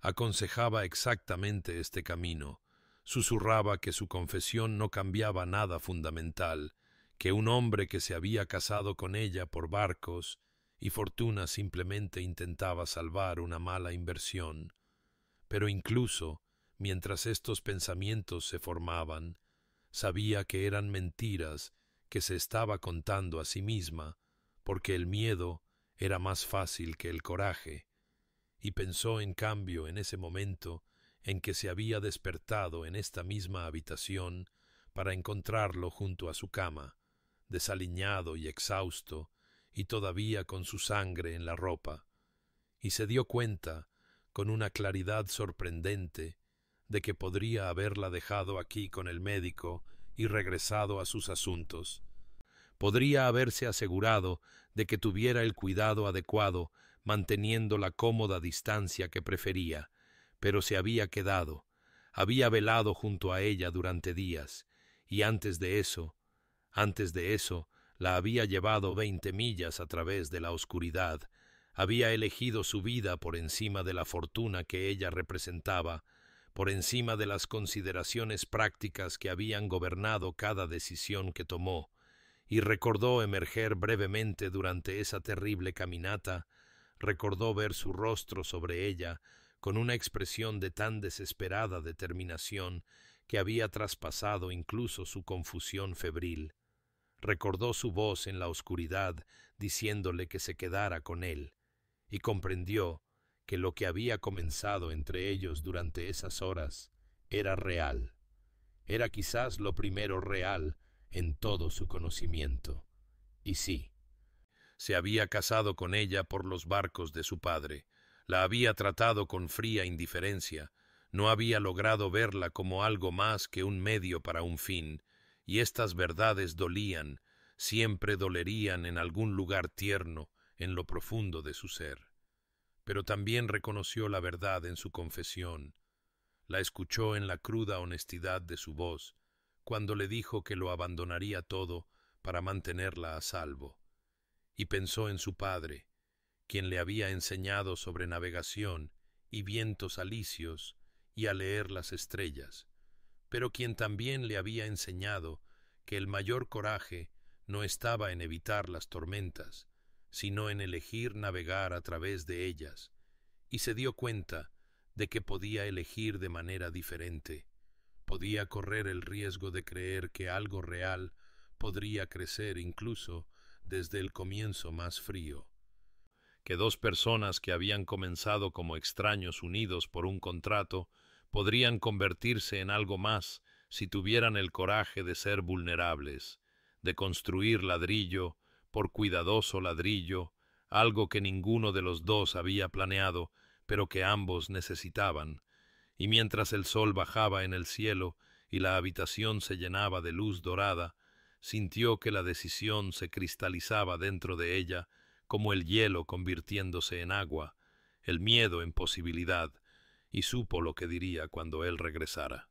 aconsejaba exactamente este camino, susurraba que su confesión no cambiaba nada fundamental, que un hombre que se había casado con ella por barcos y fortuna simplemente intentaba salvar una mala inversión. Pero incluso, mientras estos pensamientos se formaban, sabía que eran mentiras que se estaba contando a sí misma, porque el miedo era más fácil que el coraje, y pensó en cambio en ese momento en que se había despertado en esta misma habitación para encontrarlo junto a su cama, desaliñado y exhausto, y todavía con su sangre en la ropa, y se dio cuenta, con una claridad sorprendente, de que podría haberla dejado aquí con el médico y regresado a sus asuntos. Podría haberse asegurado de que tuviera el cuidado adecuado, manteniendo la cómoda distancia que prefería, pero se había quedado, había velado junto a ella durante días, y antes de eso, la había llevado 20 millas a través de la oscuridad, había elegido su vida por encima de la fortuna que ella representaba, por encima de las consideraciones prácticas que habían gobernado cada decisión que tomó, y recordó emerger brevemente durante esa terrible caminata, recordó ver su rostro sobre ella con una expresión de tan desesperada determinación que había traspasado incluso su confusión febril. Recordó su voz en la oscuridad diciéndole que se quedara con él, y comprendió que lo que había comenzado entre ellos durante esas horas era real. Era quizás lo primero real en todo su conocimiento. Y sí, se había casado con ella por los barcos de su padre, la había tratado con fría indiferencia, no había logrado verla como algo más que un medio para un fin, y estas verdades dolían, siempre dolerían en algún lugar tierno, en lo profundo de su ser. Pero también reconoció la verdad en su confesión, la escuchó en la cruda honestidad de su voz, cuando le dijo que lo abandonaría todo para mantenerla a salvo, y pensó en su padre, quien le había enseñado sobre navegación y vientos alisios y a leer las estrellas, pero quien también le había enseñado que el mayor coraje no estaba en evitar las tormentas, sino en elegir navegar a través de ellas, y se dio cuenta de que podía elegir de manera diferente, podía correr el riesgo de creer que algo real podría crecer incluso desde el comienzo más frío, que dos personas que habían comenzado como extraños unidos por un contrato podrían convertirse en algo más si tuvieran el coraje de ser vulnerables, de construir ladrillo por cuidadoso ladrillo, algo que ninguno de los dos había planeado, pero que ambos necesitaban, y mientras el sol bajaba en el cielo y la habitación se llenaba de luz dorada, sintió que la decisión se cristalizaba dentro de ella como el hielo convirtiéndose en agua, el miedo en posibilidad, y supo lo que diría cuando él regresara.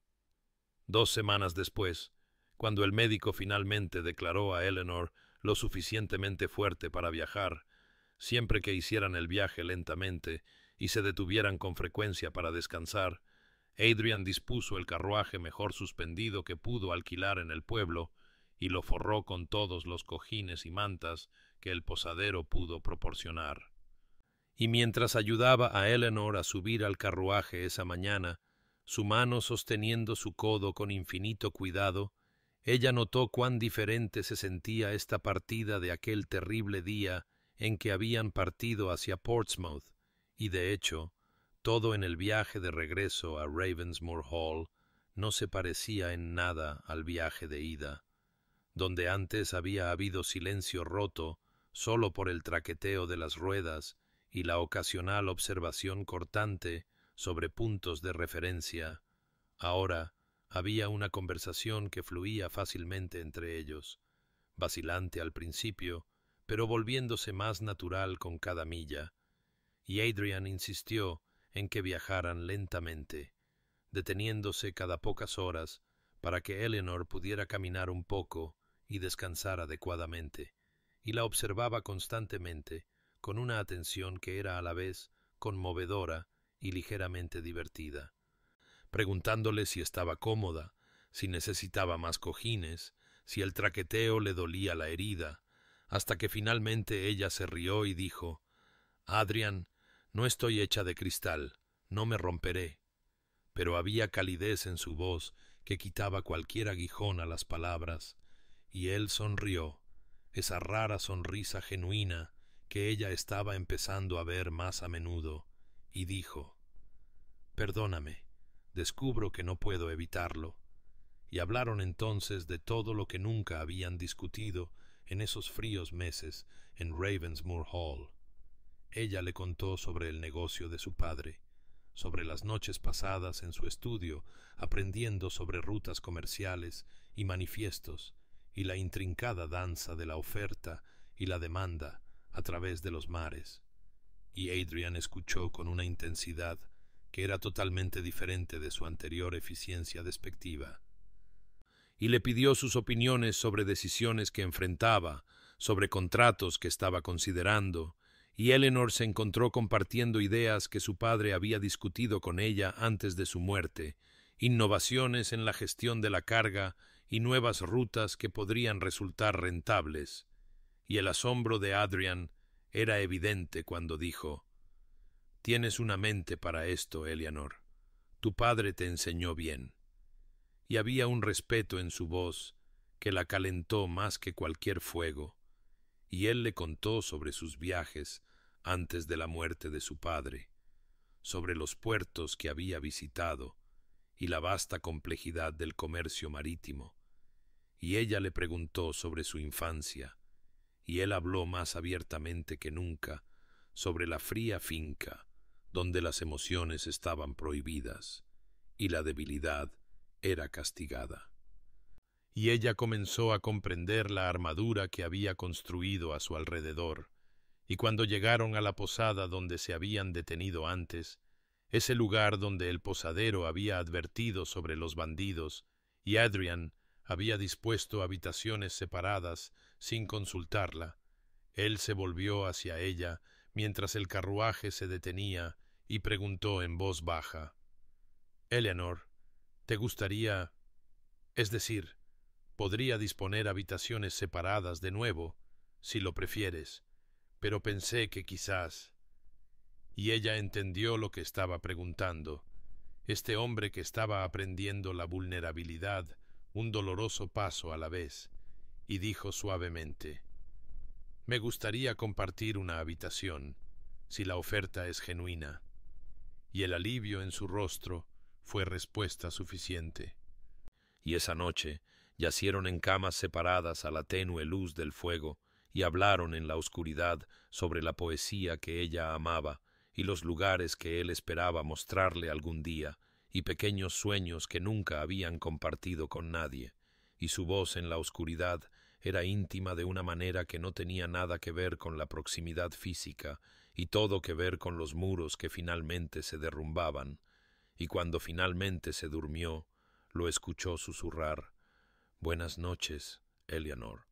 2 semanas después, cuando el médico finalmente declaró a Eleanor lo suficientemente fuerte para viajar, siempre que hicieran el viaje lentamente y se detuvieran con frecuencia para descansar, Adrian dispuso el carruaje mejor suspendido que pudo alquilar en el pueblo y lo forró con todos los cojines y mantas que el posadero pudo proporcionar. Y mientras ayudaba a Eleanor a subir al carruaje esa mañana, su mano sosteniendo su codo con infinito cuidado, ella notó cuán diferente se sentía esta partida de aquel terrible día en que habían partido hacia Portsmouth, y de hecho, todo en el viaje de regreso a Ravensmoor Hall no se parecía en nada al viaje de ida, donde antes había habido silencio roto solo por el traqueteo de las ruedas y la ocasional observación cortante sobre puntos de referencia. Ahora había una conversación que fluía fácilmente entre ellos, vacilante al principio, pero volviéndose más natural con cada milla, y Adrian insistió en que viajaran lentamente, deteniéndose cada pocas horas para que Eleanor pudiera caminar un poco y descansar adecuadamente, y la observaba constantemente con una atención que era a la vez conmovedora y ligeramente divertida, preguntándole si estaba cómoda, si necesitaba más cojines, si el traqueteo le dolía la herida, hasta que finalmente ella se rió y dijo: «Adrian, no estoy hecha de cristal, no me romperé». Pero había calidez en su voz que quitaba cualquier aguijón a las palabras, y él sonrió, esa rara sonrisa genuina que ella estaba empezando a ver más a menudo, y dijo: «Perdóname, descubro que no puedo evitarlo». Y hablaron entonces de todo lo que nunca habían discutido en esos fríos meses en Ravensmoor Hall. Ella le contó sobre el negocio de su padre, sobre las noches pasadas en su estudio aprendiendo sobre rutas comerciales y manifiestos y la intrincada danza de la oferta y la demanda a través de los mares. Y Adrian escuchó con una intensidad que era totalmente diferente de su anterior eficiencia despectiva. Y le pidió sus opiniones sobre decisiones que enfrentaba, sobre contratos que estaba considerando, y Eleanor se encontró compartiendo ideas que su padre había discutido con ella antes de su muerte, innovaciones en la gestión de la carga y nuevas rutas que podrían resultar rentables. Y el asombro de Adrian era evidente cuando dijo: «Tienes una mente para esto, Eleanor. Tu padre te enseñó bien». Y había un respeto en su voz que la calentó más que cualquier fuego, y él le contó sobre sus viajes antes de la muerte de su padre, sobre los puertos que había visitado y la vasta complejidad del comercio marítimo, y ella le preguntó sobre su infancia, y él habló más abiertamente que nunca sobre la fría finca donde las emociones estaban prohibidas y la debilidad era castigada. Y ella comenzó a comprender la armadura que había construido a su alrededor, y cuando llegaron a la posada donde se habían detenido antes, ese lugar donde el posadero había advertido sobre los bandidos, y Adrian había dispuesto habitaciones separadas sin consultarla, él se volvió hacia ella mientras el carruaje se detenía y preguntó en voz baja: «Eleanor, ¿te gustaría, es decir, podría disponer habitaciones separadas de nuevo, si lo prefieres, pero pensé que quizás...». Y ella entendió lo que estaba preguntando. Este hombre que estaba aprendiendo la vulnerabilidad, un doloroso paso a la vez, y dijo suavemente: «Me gustaría compartir una habitación, si la oferta es genuina». Y el alivio en su rostro fue respuesta suficiente. Y esa noche yacieron en camas separadas a la tenue luz del fuego y hablaron en la oscuridad sobre la poesía que ella amaba y los lugares que él esperaba mostrarle algún día y pequeños sueños que nunca habían compartido con nadie, y su voz en la oscuridad era íntima de una manera que no tenía nada que ver con la proximidad física y todo que ver con los muros que finalmente se derrumbaban, y cuando finalmente se durmió, lo escuchó susurrar: «Buenas noches, Eleanor»,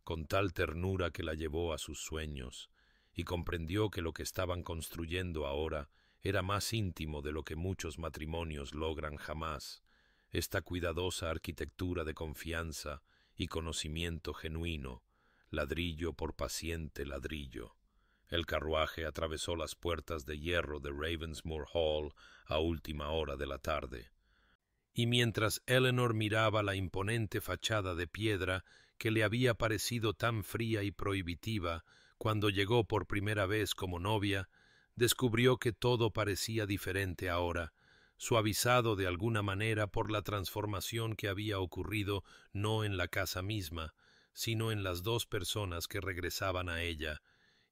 con tal ternura que la llevó a sus sueños, y comprendió que lo que estaban construyendo ahora era más íntimo de lo que muchos matrimonios logran jamás, esta cuidadosa arquitectura de confianza y conocimiento genuino, ladrillo por paciente ladrillo. El carruaje atravesó las puertas de hierro de Ravensmoor Hall a última hora de la tarde. Y mientras Eleanor miraba la imponente fachada de piedra que le había parecido tan fría y prohibitiva cuando llegó por primera vez como novia, descubrió que todo parecía diferente ahora, suavizado de alguna manera por la transformación que había ocurrido no en la casa misma, sino en las dos personas que regresaban a ella,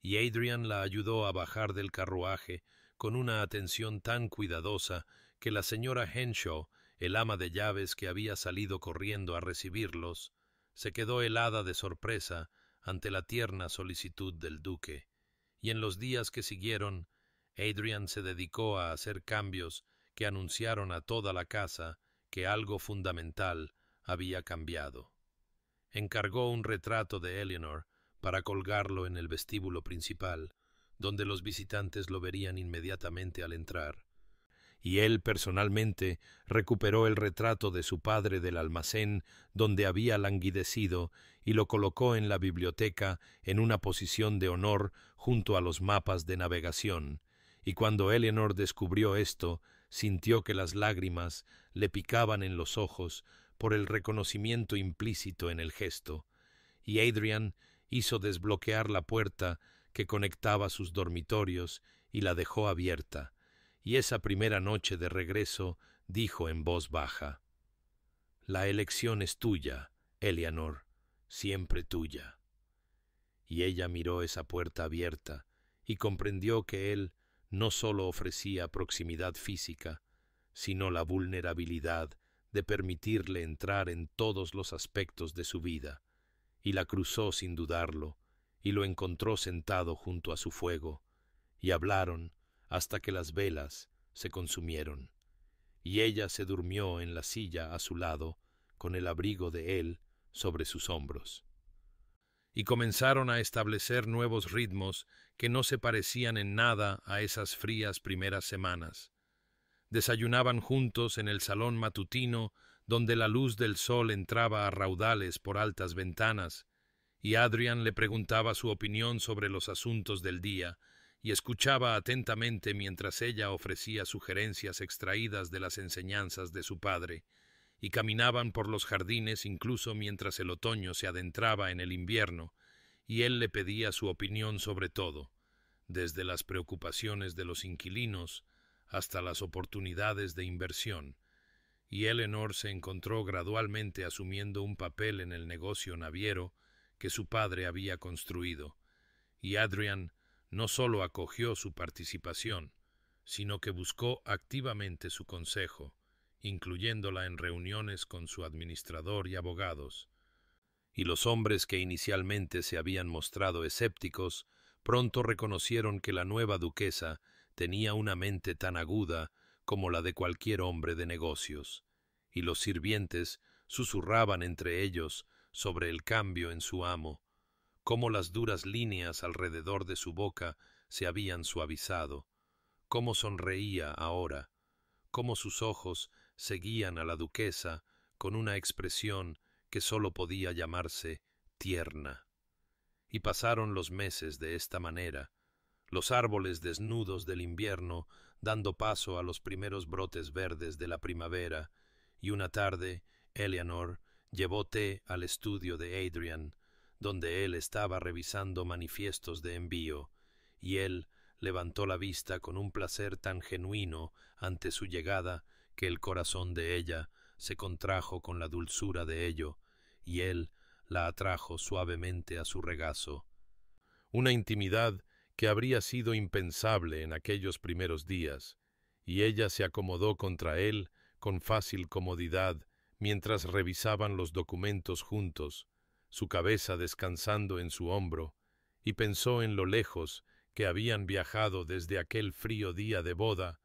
y Adrian la ayudó a bajar del carruaje con una atención tan cuidadosa que la señora Henshaw, el ama de llaves que había salido corriendo a recibirlos, se quedó helada de sorpresa ante la tierna solicitud del duque, y en los días que siguieron, Adrian se dedicó a hacer cambios que anunciaron a toda la casa que algo fundamental había cambiado. Encargó un retrato de Eleanor para colgarlo en el vestíbulo principal, donde los visitantes lo verían inmediatamente al entrar, y él personalmente recuperó el retrato de su padre del almacén donde había languidecido y lo colocó en la biblioteca en una posición de honor junto a los mapas de navegación, y cuando Eleanor descubrió esto, sintió que las lágrimas le picaban en los ojos por el reconocimiento implícito en el gesto, y Adrian hizo desbloquear la puerta que conectaba sus dormitorios y la dejó abierta, y esa primera noche de regreso dijo en voz baja: «La elección es tuya, Eleanor, siempre tuya». Y ella miró esa puerta abierta y comprendió que él no sólo ofrecía proximidad física, sino la vulnerabilidad de permitirle entrar en todos los aspectos de su vida, y la cruzó sin dudarlo, y lo encontró sentado junto a su fuego, y hablaron hasta que las velas se consumieron, y ella se durmió en la silla a su lado, con el abrigo de él sobre sus hombros. y comenzaron a establecer nuevos ritmos que no se parecían en nada a esas frías primeras semanas. Desayunaban juntos en el salón matutino, donde la luz del sol entraba a raudales por altas ventanas, y Adrian le preguntaba su opinión sobre los asuntos del día, y escuchaba atentamente mientras ella ofrecía sugerencias extraídas de las enseñanzas de su padre, y caminaban por los jardines incluso mientras el otoño se adentraba en el invierno, y él le pedía su opinión sobre todo, desde las preocupaciones de los inquilinos hasta las oportunidades de inversión, y Eleanor se encontró gradualmente asumiendo un papel en el negocio naviero que su padre había construido, y Adrian no solo acogió su participación, sino que buscó activamente su consejo, incluyéndola en reuniones con su administrador y abogados. Y los hombres que inicialmente se habían mostrado escépticos pronto reconocieron que la nueva duquesa tenía una mente tan aguda como la de cualquier hombre de negocios, y los sirvientes susurraban entre ellos sobre el cambio en su amo, cómo las duras líneas alrededor de su boca se habían suavizado, cómo sonreía ahora, cómo sus ojos seguían a la duquesa con una expresión que sólo podía llamarse tierna. Y pasaron los meses de esta manera, los árboles desnudos del invierno dando paso a los primeros brotes verdes de la primavera, y una tarde Eleanor llevó té al estudio de Adrian, donde él estaba revisando manifiestos de envío, y él levantó la vista con un placer tan genuino ante su llegada que el corazón de ella se contrajo con la dulzura de ello, y él la atrajo suavemente a su regazo. Una intimidad que habría sido impensable en aquellos primeros días, y ella se acomodó contra él con fácil comodidad mientras revisaban los documentos juntos, su cabeza descansando en su hombro, y pensó en lo lejos que habían viajado desde aquel frío día de boda,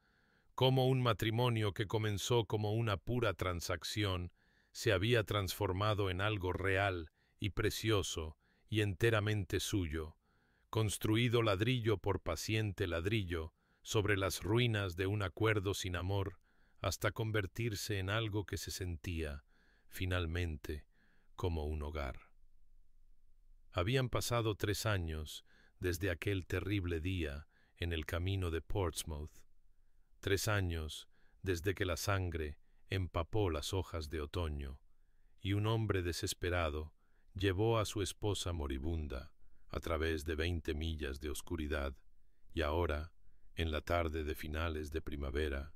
cómo un matrimonio que comenzó como una pura transacción se había transformado en algo real y precioso y enteramente suyo, construido ladrillo por paciente ladrillo sobre las ruinas de un acuerdo sin amor, hasta convertirse en algo que se sentía, finalmente, como un hogar. Habían pasado 3 años desde aquel terrible día en el camino de Portsmouth, 3 años desde que la sangre empapó las hojas de otoño, y un hombre desesperado llevó a su esposa moribunda a través de 20 millas de oscuridad, y ahora, en la tarde de finales de primavera,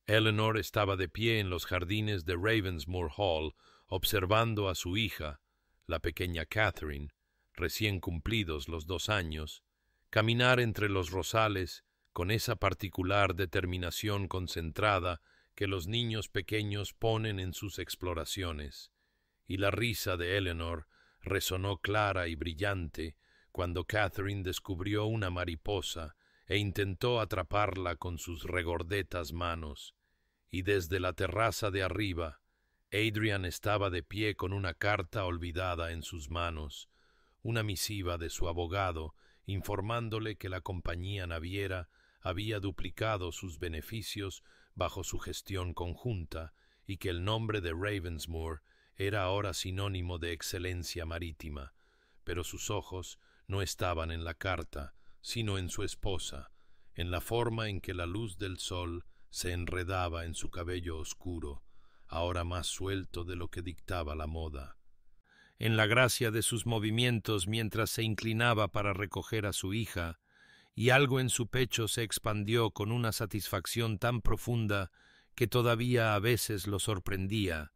Eleanor estaba de pie en los jardines de Ravensmoor Hall, observando a su hija, la pequeña Catherine, recién cumplidos los 2 años, caminar entre los rosales con esa particular determinación concentrada que los niños pequeños ponen en sus exploraciones, y la risa de Eleanor resonó clara y brillante cuando Catherine descubrió una mariposa e intentó atraparla con sus regordetas manos, y desde la terraza de arriba, Adrian estaba de pie con una carta olvidada en sus manos, una misiva de su abogado, informándole que la compañía naviera había duplicado sus beneficios bajo su gestión conjunta y que el nombre de Ravensmoor era ahora sinónimo de excelencia marítima, pero sus ojos no estaban en la carta, sino en su esposa, en la forma en que la luz del sol se enredaba en su cabello oscuro, ahora más suelto de lo que dictaba la moda, en la gracia de sus movimientos mientras se inclinaba para recoger a su hija, y algo en su pecho se expandió con una satisfacción tan profunda que todavía a veces lo sorprendía,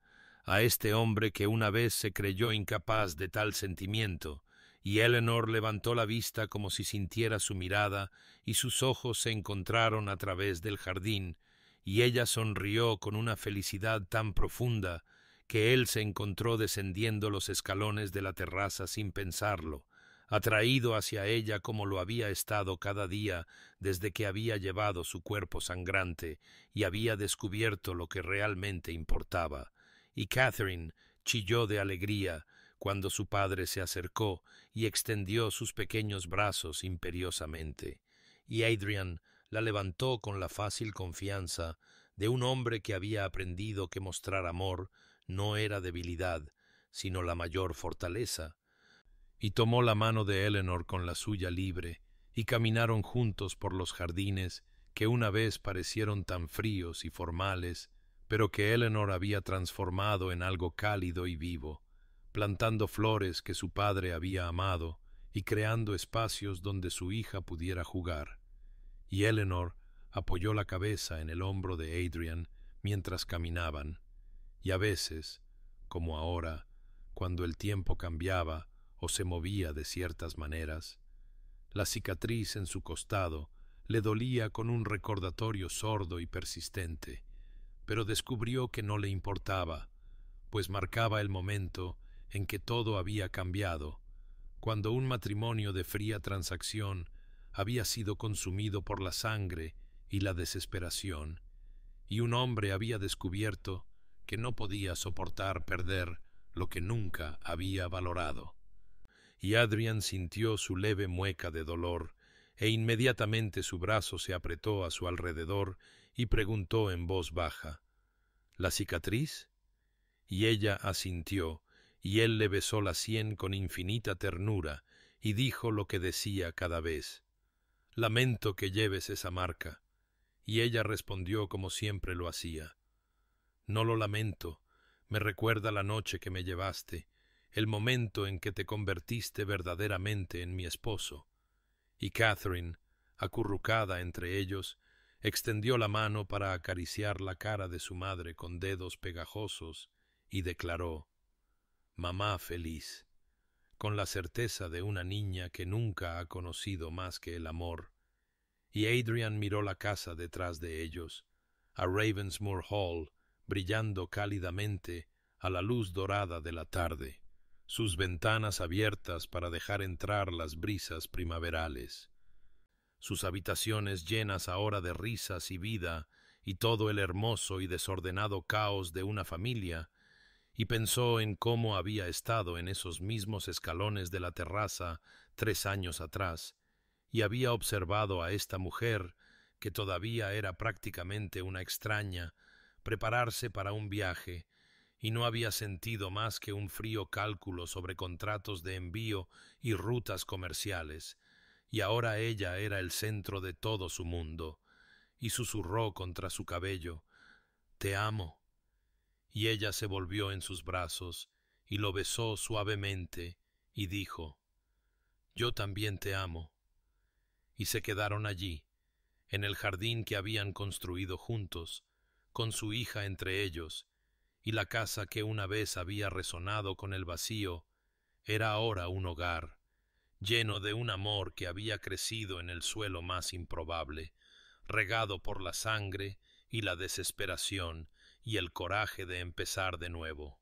a este hombre que una vez se creyó incapaz de tal sentimiento, y Eleanor levantó la vista como si sintiera su mirada, y sus ojos se encontraron a través del jardín, y ella sonrió con una felicidad tan profunda que él se encontró descendiendo los escalones de la terraza sin pensarlo, atraído hacia ella como lo había estado cada día desde que había llevado su cuerpo sangrante y había descubierto lo que realmente importaba. Y Catherine chilló de alegría cuando su padre se acercó y extendió sus pequeños brazos imperiosamente, y Adrian la levantó con la fácil confianza de un hombre que había aprendido que mostrar amor no era debilidad, sino la mayor fortaleza, y tomó la mano de Eleanor con la suya libre, y caminaron juntos por los jardines que una vez parecieron tan fríos y formales, pero que Eleanor había transformado en algo cálido y vivo, plantando flores que su padre había amado y creando espacios donde su hija pudiera jugar. Y Eleanor apoyó la cabeza en el hombro de Adrian mientras caminaban, y a veces, como ahora, cuando el tiempo cambiaba o se movía de ciertas maneras, la cicatriz en su costado le dolía con un recordatorio sordo y persistente, pero descubrió que no le importaba, pues marcaba el momento en que todo había cambiado, cuando un matrimonio de fría transacción había sido consumido por la sangre y la desesperación, y un hombre había descubierto que no podía soportar perder lo que nunca había valorado. Y Adrian sintió su leve mueca de dolor, e inmediatamente su brazo se apretó a su alrededor y preguntó en voz baja, ¿la cicatriz? Y ella asintió, y él le besó la sien con infinita ternura, y dijo lo que decía cada vez, «Lamento que lleves esa marca». Y ella respondió como siempre lo hacía, «No lo lamento, me recuerda la noche que me llevaste, el momento en que te convertiste verdaderamente en mi esposo». Y Catherine, acurrucada entre ellos, extendió la mano para acariciar la cara de su madre con dedos pegajosos y declaró, «Mamá feliz», con la certeza de una niña que nunca ha conocido más que el amor. Y Adrian miró la casa detrás de ellos, a Ravensmoor Hall, brillando cálidamente a la luz dorada de la tarde, sus ventanas abiertas para dejar entrar las brisas primaverales, sus habitaciones llenas ahora de risas y vida, y todo el hermoso y desordenado caos de una familia, y pensó en cómo había estado en esos mismos escalones de la terraza 3 años atrás, y había observado a esta mujer, que todavía era prácticamente una extraña, prepararse para un viaje, y no había sentido más que un frío cálculo sobre contratos de envío y rutas comerciales, y ahora ella era el centro de todo su mundo, y susurró contra su cabello, «Te amo». Y ella se volvió en sus brazos, y lo besó suavemente, y dijo, «Yo también te amo». Y se quedaron allí, en el jardín que habían construido juntos, con su hija entre ellos, y la casa que una vez había resonado con el vacío, era ahora un hogar, lleno de un amor que había crecido en el suelo más improbable, regado por la sangre y la desesperación y el coraje de empezar de nuevo.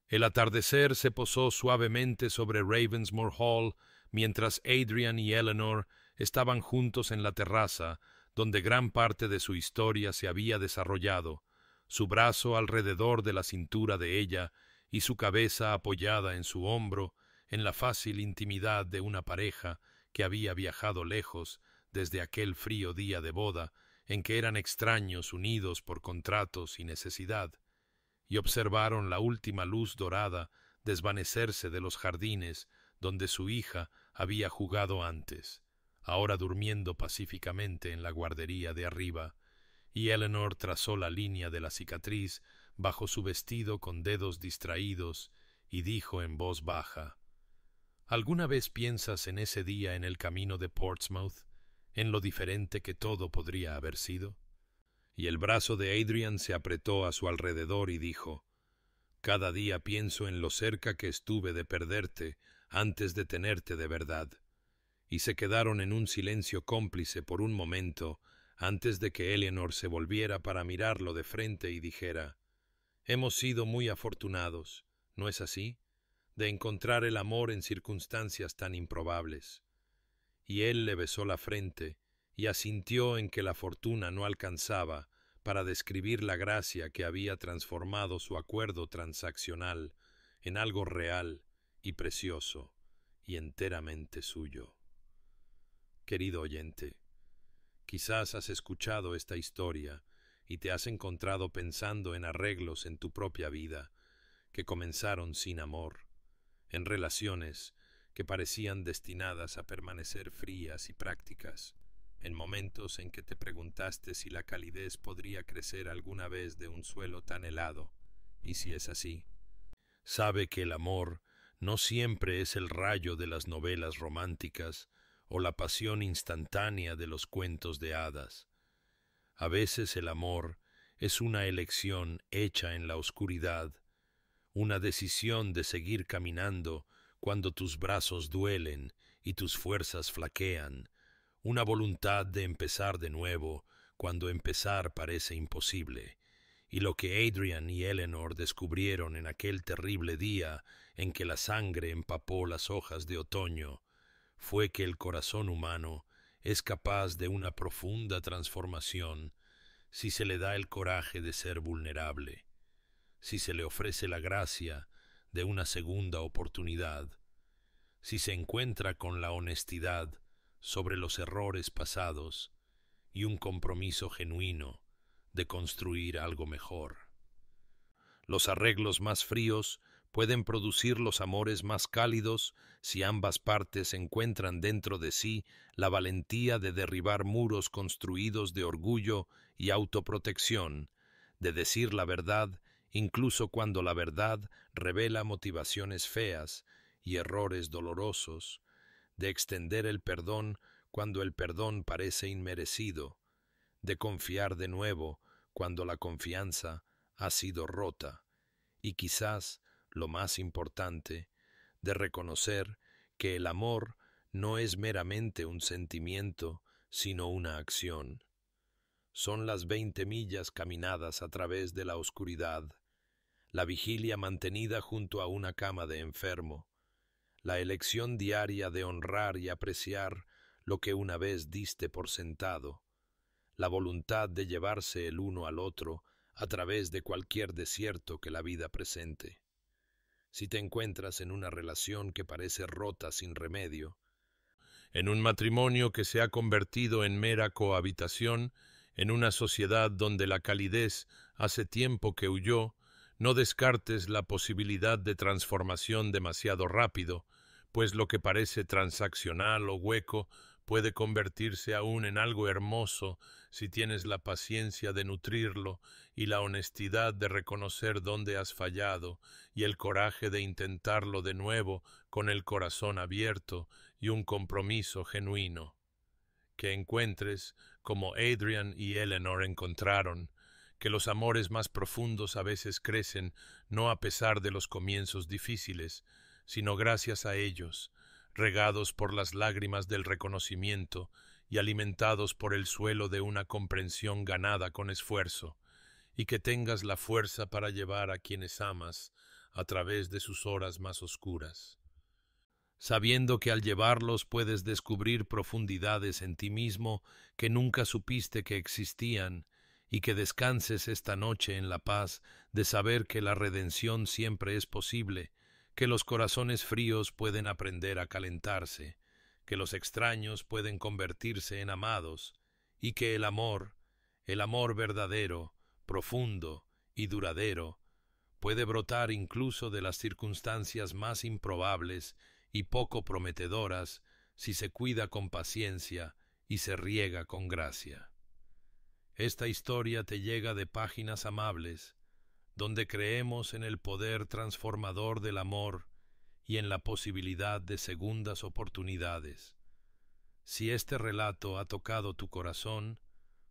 El atardecer se posó suavemente sobre Ravensmoor Hall, mientras Adrian y Eleanor estaban juntos en la terraza, donde gran parte de su historia se había desarrollado, su brazo alrededor de la cintura de ella y su cabeza apoyada en su hombro, en la fácil intimidad de una pareja que había viajado lejos desde aquel frío día de boda en que eran extraños unidos por contratos y necesidad, y observaron la última luz dorada desvanecerse de los jardines donde su hija había jugado antes, ahora durmiendo pacíficamente en la guardería de arriba, y Eleanor trazó la línea de la cicatriz bajo su vestido con dedos distraídos y dijo en voz baja, ¿alguna vez piensas en ese día en el camino de Portsmouth, en lo diferente que todo podría haber sido? Y el brazo de Adrian se apretó a su alrededor y dijo, «Cada día pienso en lo cerca que estuve de perderte antes de tenerte de verdad». Y se quedaron en un silencio cómplice por un momento antes de que Eleanor se volviera para mirarlo de frente y dijera, «Hemos sido muy afortunados, ¿no es así?, de encontrar el amor en circunstancias tan improbables». Y él le besó la frente y asintió en que la fortuna no alcanzaba para describir la gracia que había transformado su acuerdo transaccional en algo real y precioso y enteramente suyo. Querido oyente, quizás has escuchado esta historia y te has encontrado pensando en arreglos en tu propia vida que comenzaron sin amor, en relaciones que parecían destinadas a permanecer frías y prácticas, en momentos en que te preguntaste si la calidez podría crecer alguna vez de un suelo tan helado, y si es así, sabe que el amor no siempre es el rayo de las novelas románticas o la pasión instantánea de los cuentos de hadas. A veces el amor es una elección hecha en la oscuridad, una decisión de seguir caminando cuando tus brazos duelen y tus fuerzas flaquean, una voluntad de empezar de nuevo cuando empezar parece imposible. Y lo que Adrian y Eleanor descubrieron en aquel terrible día en que la sangre empapó las hojas de otoño fue que el corazón humano es capaz de una profunda transformación si se le da el coraje de ser vulnerable, si se le ofrece la gracia de una segunda oportunidad, si se encuentra con la honestidad sobre los errores pasados y un compromiso genuino de construir algo mejor. Los arreglos más fríos pueden producir los amores más cálidos si ambas partes encuentran dentro de sí la valentía de derribar muros construidos de orgullo y autoprotección, de decir la verdad incluso cuando la verdad revela motivaciones feas y errores dolorosos, de extender el perdón cuando el perdón parece inmerecido, de confiar de nuevo cuando la confianza ha sido rota, y quizás, lo más importante, de reconocer que el amor no es meramente un sentimiento, sino una acción. Son las 20 millas caminadas a través de la oscuridad, la vigilia mantenida junto a una cama de enfermo, la elección diaria de honrar y apreciar lo que una vez diste por sentado, la voluntad de llevarse el uno al otro a través de cualquier desierto que la vida presente. Si te encuentras en una relación que parece rota sin remedio, en un matrimonio que se ha convertido en mera cohabitación, en una sociedad donde la calidez hace tiempo que huyó, no descartes la posibilidad de transformación demasiado rápido, pues lo que parece transaccional o hueco puede convertirse aún en algo hermoso si tienes la paciencia de nutrirlo y la honestidad de reconocer dónde has fallado y el coraje de intentarlo de nuevo con el corazón abierto y un compromiso genuino. Que encuentres, como Adrian y Eleanor encontraron, que los amores más profundos a veces crecen no a pesar de los comienzos difíciles, sino gracias a ellos, regados por las lágrimas del reconocimiento y alimentados por el suelo de una comprensión ganada con esfuerzo, y que tengas la fuerza para llevar a quienes amas a través de sus horas más oscuras, sabiendo que al llevarlos puedes descubrir profundidades en ti mismo que nunca supiste que existían, y que descanses esta noche en la paz de saber que la redención siempre es posible, que los corazones fríos pueden aprender a calentarse, que los extraños pueden convertirse en amados, y que el amor verdadero, profundo y duradero, puede brotar incluso de las circunstancias más improbables y poco prometedoras si se cuida con paciencia y se riega con gracia. Esta historia te llega de Páginas Amables, donde creemos en el poder transformador del amor y en la posibilidad de segundas oportunidades. Si este relato ha tocado tu corazón,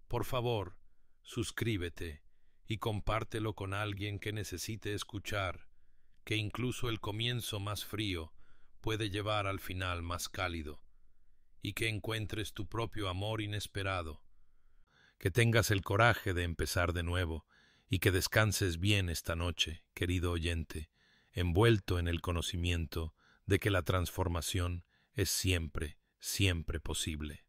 por favor, suscríbete y compártelo con alguien que necesite escuchar que incluso el comienzo más frío puede llevar al final más cálido, y que encuentres tu propio amor inesperado, que tengas el coraje de empezar de nuevo y que descanses bien esta noche, querido oyente, envuelto en el conocimiento de que la transformación es siempre, siempre posible.